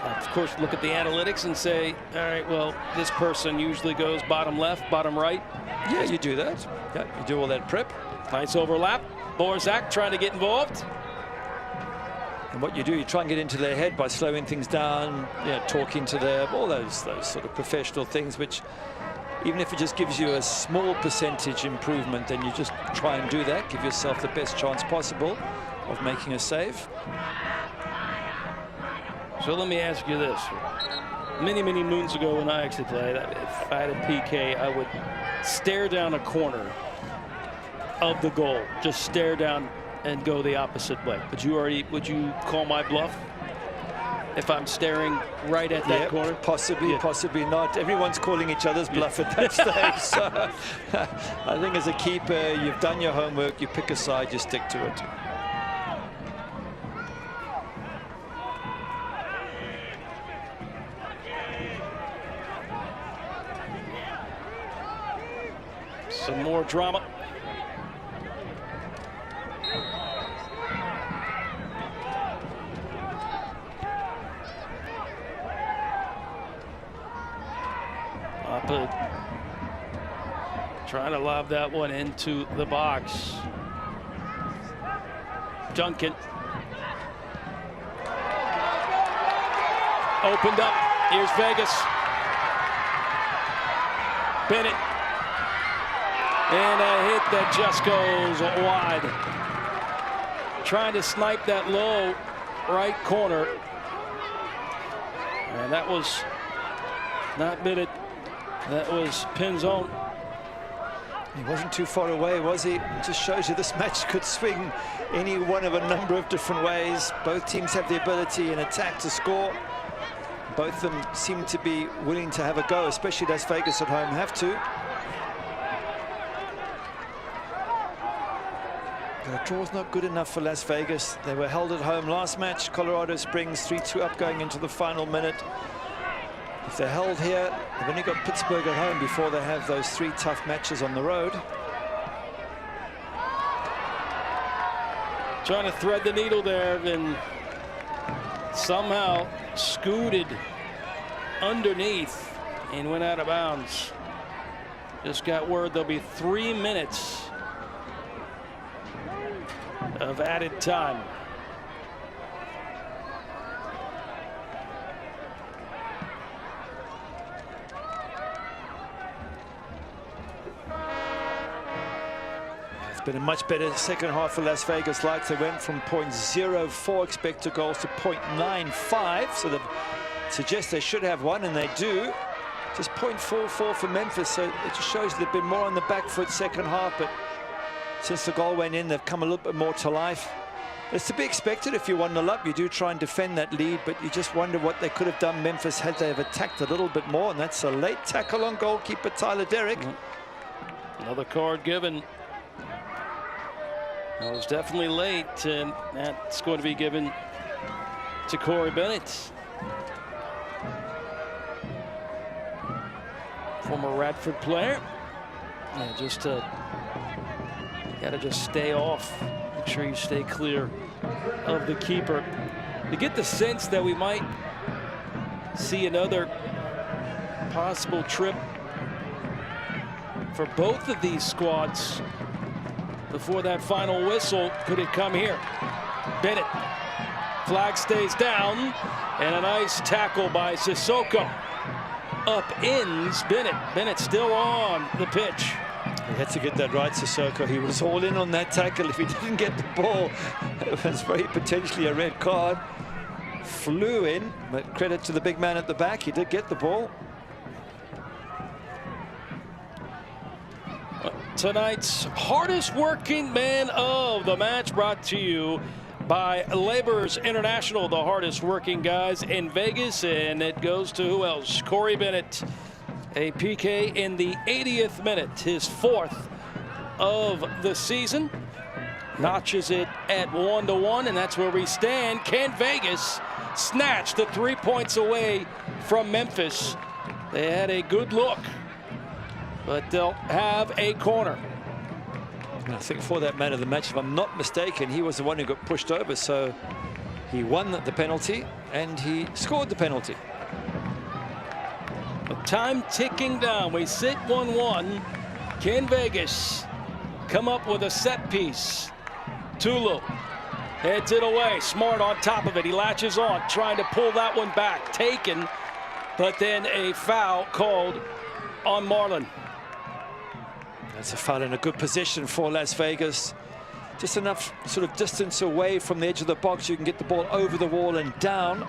of course, look at the analytics and say, all right, well, this person usually goes bottom left, bottom right? Yeah, you do that. Yeah, you do all that prep. Nice overlap. Borzak trying to get involved. And what you do, you try and get into their head by slowing things down, you know, talking to them, all those sort of professional things, which even if it just gives you a small percentage improvement, then you just try and do that. Give yourself the best chance possible of making a save. So let me ask you this. Many moons ago when I actually played, if I had a PK, I would stare down a corner of the goal. Just stare down and go the opposite way. Would you call my bluff if I'm staring right at that corner? Possibly, possibly not. Everyone's calling each other's bluff at that stage. So I think as a keeper, you've done your homework, you pick a side, you stick to it. Some more drama. Trying to lob that one into the box. Duncan. Opened up. Here's Vegas. Bennett. And a hit that just goes wide. Trying to snipe that low right corner. And that was not Bennett That was Pinzon. He wasn't too far away, was he? It just shows you this match could swing any one of a number of different ways. Both teams have the ability in attack to score. Both of them seem to be willing to have a go, especially Las Vegas at home have to. The draw's not good enough for Las Vegas. They were held at home last match. Colorado Springs 3-2 up going into the final minute. If they're held here, they've only got Pittsburgh at home before they have those 3 tough matches on the road. Trying to thread the needle there and somehow scooted underneath and went out of bounds. Just got word there'll be 3 minutes of added time. It's been a much better second half for Las Vegas Lights. They went from 0.04 expected goals to 0.95, so that suggests they should have one, and they do. Just 0.44 for Memphis, so it just shows they've been more on the back foot second half, but since the goal went in, they've come a little bit more to life. It's to be expected if you're 1-0 up. You do try and defend that lead, but you just wonder what they could have done, Memphis, had they have attacked a little bit more, and that's a late tackle on goalkeeper Tyler Derrick. Another card given. It was definitely late, and that's going to be given to Corey Bennett. Former Radford player. Yeah, just gotta just stay off. Make sure you stay clear of the keeper. You get the sense that we might see another possible trip for both of these squads before that final whistle. Could it come here? Bennett. Flag stays down, and a nice tackle by Sissoko. Upends Bennett. Bennett still on the pitch. He had to get that right, Sissoko. He was all in on that tackle. If he didn't get the ball, it was very potentially a red card. Flew in, but credit to the big man at the back. He did get the ball. Tonight's hardest working man of the match, brought to you by Laborers International, the hardest working guys in Vegas, and it goes to who else? Corey Bennett, a PK in the 80th minute, his 4th of the season, notches it at 1-1, and that's where we stand. Can Vegas snatch the 3 points away from Memphis? They had a good look, but they'll have a corner. I think for that man of the match, if I'm not mistaken, he was the one who got pushed over, so he won the penalty and he scored the penalty. The time ticking down. We sit 1-1. Can Vegas come up with a set piece? Tulu heads it away. Smart on top of it. He latches on, trying to pull that one back. Taken, but then a foul called on Marlon. That's a foul in a good position for Las Vegas. Just enough sort of distance away from the edge of the box. You can get the ball over the wall and down.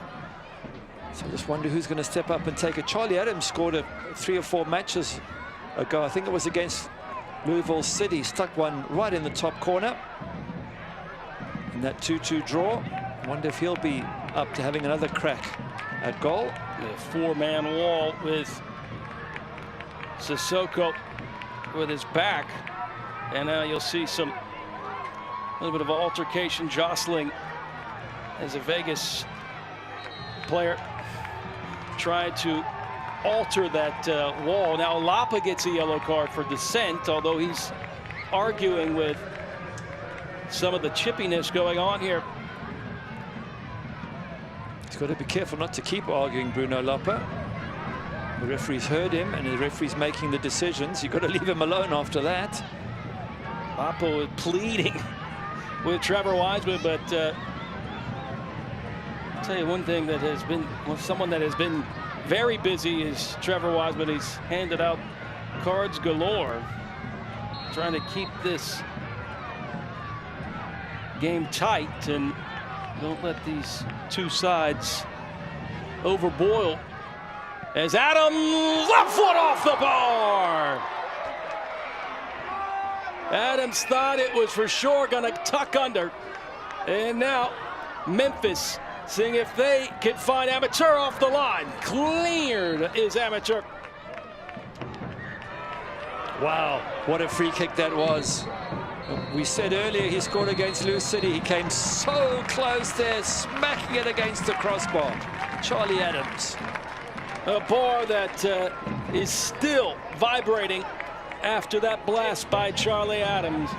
So I just wonder who's going to step up and take it. Charlie Adams scored 3 or 4 matches ago. I think it was against Louisville City. Stuck one right in the top corner in that 2-2 draw. I wonder if he'll be up to having another crack at goal. A 4-man wall with Sissoko with his back, and now you'll see a little bit of altercation, jostling, as a Vegas player tried to alter that wall. Now Lapa gets a yellow card for dissent, although he's arguing with some of the chippiness going on here. He's got to be careful not to keep arguing, Bruno Lapa. The referee's heard him, and the referee's making the decisions. You've got to leave him alone after that. Lapa was pleading with Trevor Wiseman, but I'll tell you one thing that has been, someone that has been very busy is Trevor Wiseman. He's handed out cards galore, trying to keep this game tight and don't let these two sides overboil as Adams, left foot off the bar. Adams thought it was for sure going to tuck under. And now Memphis seeing if they can find Amateur off the line. Cleared is Amateur. Wow, what a free kick that was. We said earlier he scored against Lou City. He came so close there, smacking it against the crossbar. Charlie Adams. A bar that is still vibrating after that blast by Charlie Adams.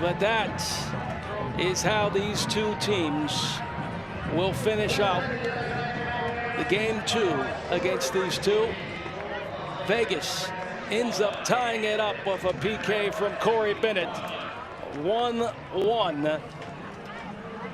But that is how these two teams will finish out the game 2 against these two. Vegas ends up tying it up with a PK from Corey Bennett. 1-1.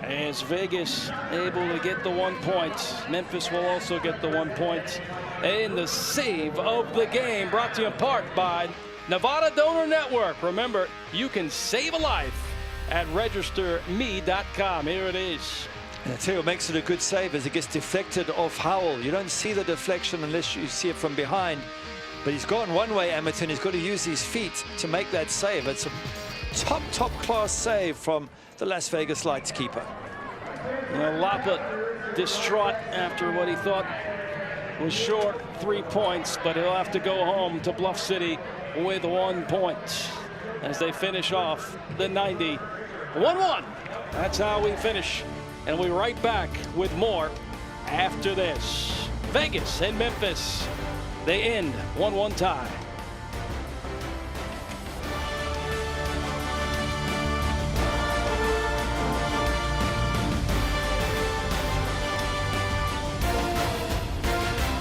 As Vegas able to get the 1 point. Memphis will also get the 1 point. And the save of the game brought to you in part by Nevada Donor Network. Remember, you can save a life at registerme.com. Here it is. And I tell you what makes it a good save is it gets deflected off Howell. You don't see the deflection unless you see it from behind. But he's gone one way, Amateur, and he's got to use his feet to make that save. It's a top class save from the Las Vegas Lights keeper. Lapa distraught after what he thought was short 3 points, but he'll have to go home to Bluff City with 1 point as they finish off the 90. 1-1. That's how we finish. And we'll be right back with more after this. Vegas and Memphis, they end 1-1 tie.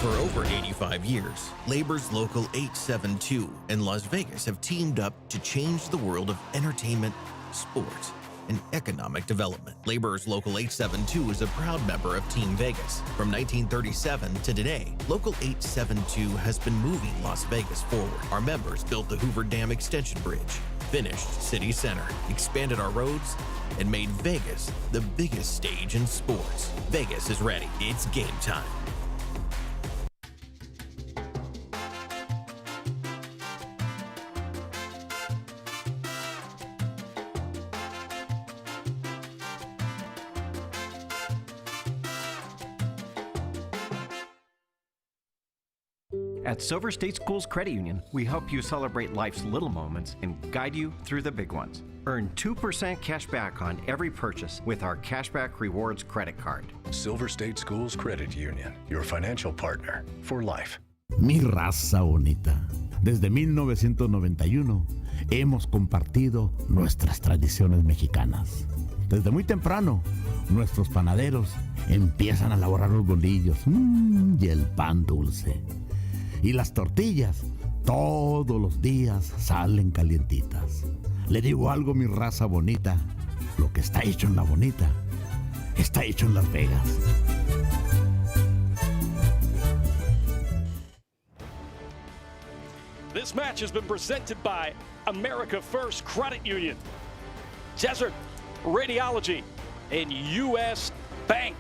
For over 85 years, Labor's Local 872 and Las Vegas have teamed up to change the world of entertainment, sports, and economic development. Labor's Local 872 is a proud member of Team Vegas. From 1937 to today, Local 872 has been moving Las Vegas forward. Our members built the Hoover Dam Extension Bridge, finished City Center, expanded our roads, and made Vegas the biggest stage in sports. Vegas is ready. It's game time. At Silver State Schools Credit Union, we help you celebrate life's little moments and guide you through the big ones. Earn 2% cash back on every purchase with our Cashback Rewards credit card. Silver State Schools Credit Union, your financial partner for life. Mi raza bonita, desde 1991 hemos compartido nuestras tradiciones mexicanas. Desde muy temprano, nuestros panaderos empiezan a elaborar los bolillos y el pan dulce. Y las tortillas todos los días salen calientitas. Le digo algo, mi raza bonita, lo que está hecho en la bonita, está hecho en Las Vegas. This match has been presented by America First Credit Union, Desert Radiology, and U.S. Bank.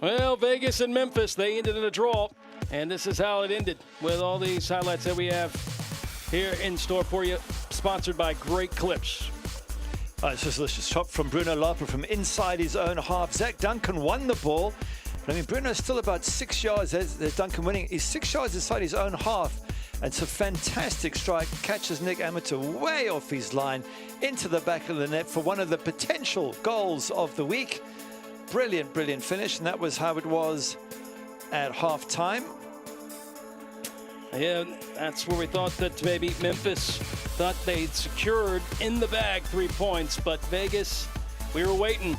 Well, Vegas and Memphis, they ended in a draw, and this is how it ended with all these highlights that we have here in store for you, sponsored by Great Clips. It's just a delicious shot from Bruno Lapa from inside his own half. Zach Duncan won the ball. But I mean, Bruno's still about 6 yards. There's Duncan winning. He's 6 yards inside his own half. And it's a fantastic strike. Catches Nick Amateur way off his line into the back of the net for one of the potential goals of the week. Brilliant, brilliant finish. And that was how it was at halftime. Yeah, that's where we thought that maybe Memphis thought they'd secured in the bag 3 points, but Vegas, we were waiting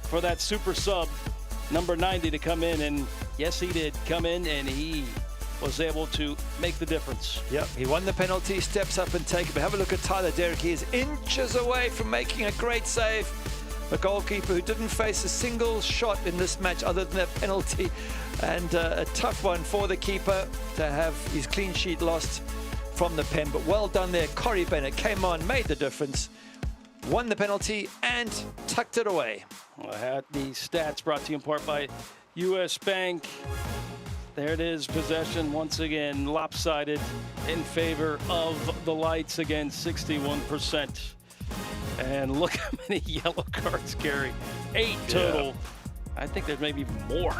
for that super sub, number 90, to come in, and yes, he did come in, and he was able to make the difference. Yep, he won the penalty, steps up and takes it. But have a look at Tyler Derrick. He is inches away from making a great save. A goalkeeper who didn't face a single shot in this match other than a penalty, and a tough one for the keeper to have his clean sheet lost from the pen. But well done there. Corey Bennett came on, made the difference. won the penalty and tucked it away. I had the stats brought to you in part by US Bank. There it is, possession once again lopsided in favor of the Lights, again 61%. And look how many yellow cards, Gary. 8 total. Yeah. I think there's maybe more.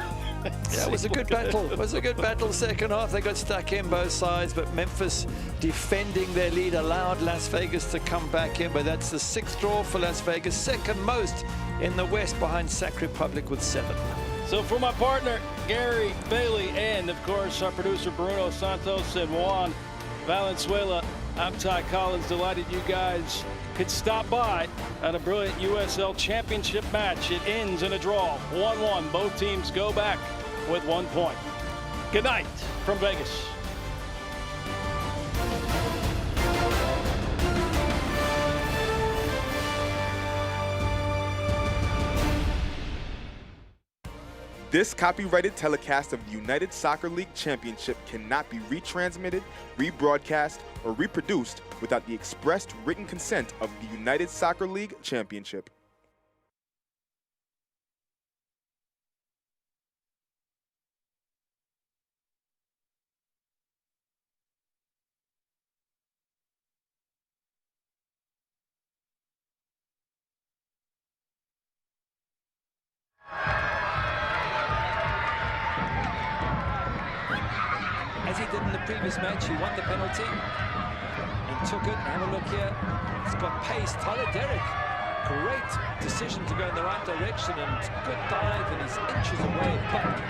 Yeah, it was a good battle. It was a good battle second half. They got stuck in both sides, but Memphis defending their lead allowed Las Vegas to come back in. But that's the 6th draw for Las Vegas, second most in the West behind Sac Republic with 7. So for my partner, Gary Bailey, and of course our producer Bruno Santos and Juan Valenzuela, I'm Ty Collins. Delighted you guys could stop by at a brilliant USL Championship match. It ends in a draw, 1-1. Both teams go back with 1 point. Good night from Vegas. This copyrighted telecast of the United Soccer League Championship cannot be retransmitted, rebroadcast, or reproduced without the expressed written consent of the United Soccer League Championship. As he did in the previous match, he won the penalty and took it. Have a look here. It's got pace. Tyler Derrick, great decision to go in the right direction and good dive, and he's inches away. Puck.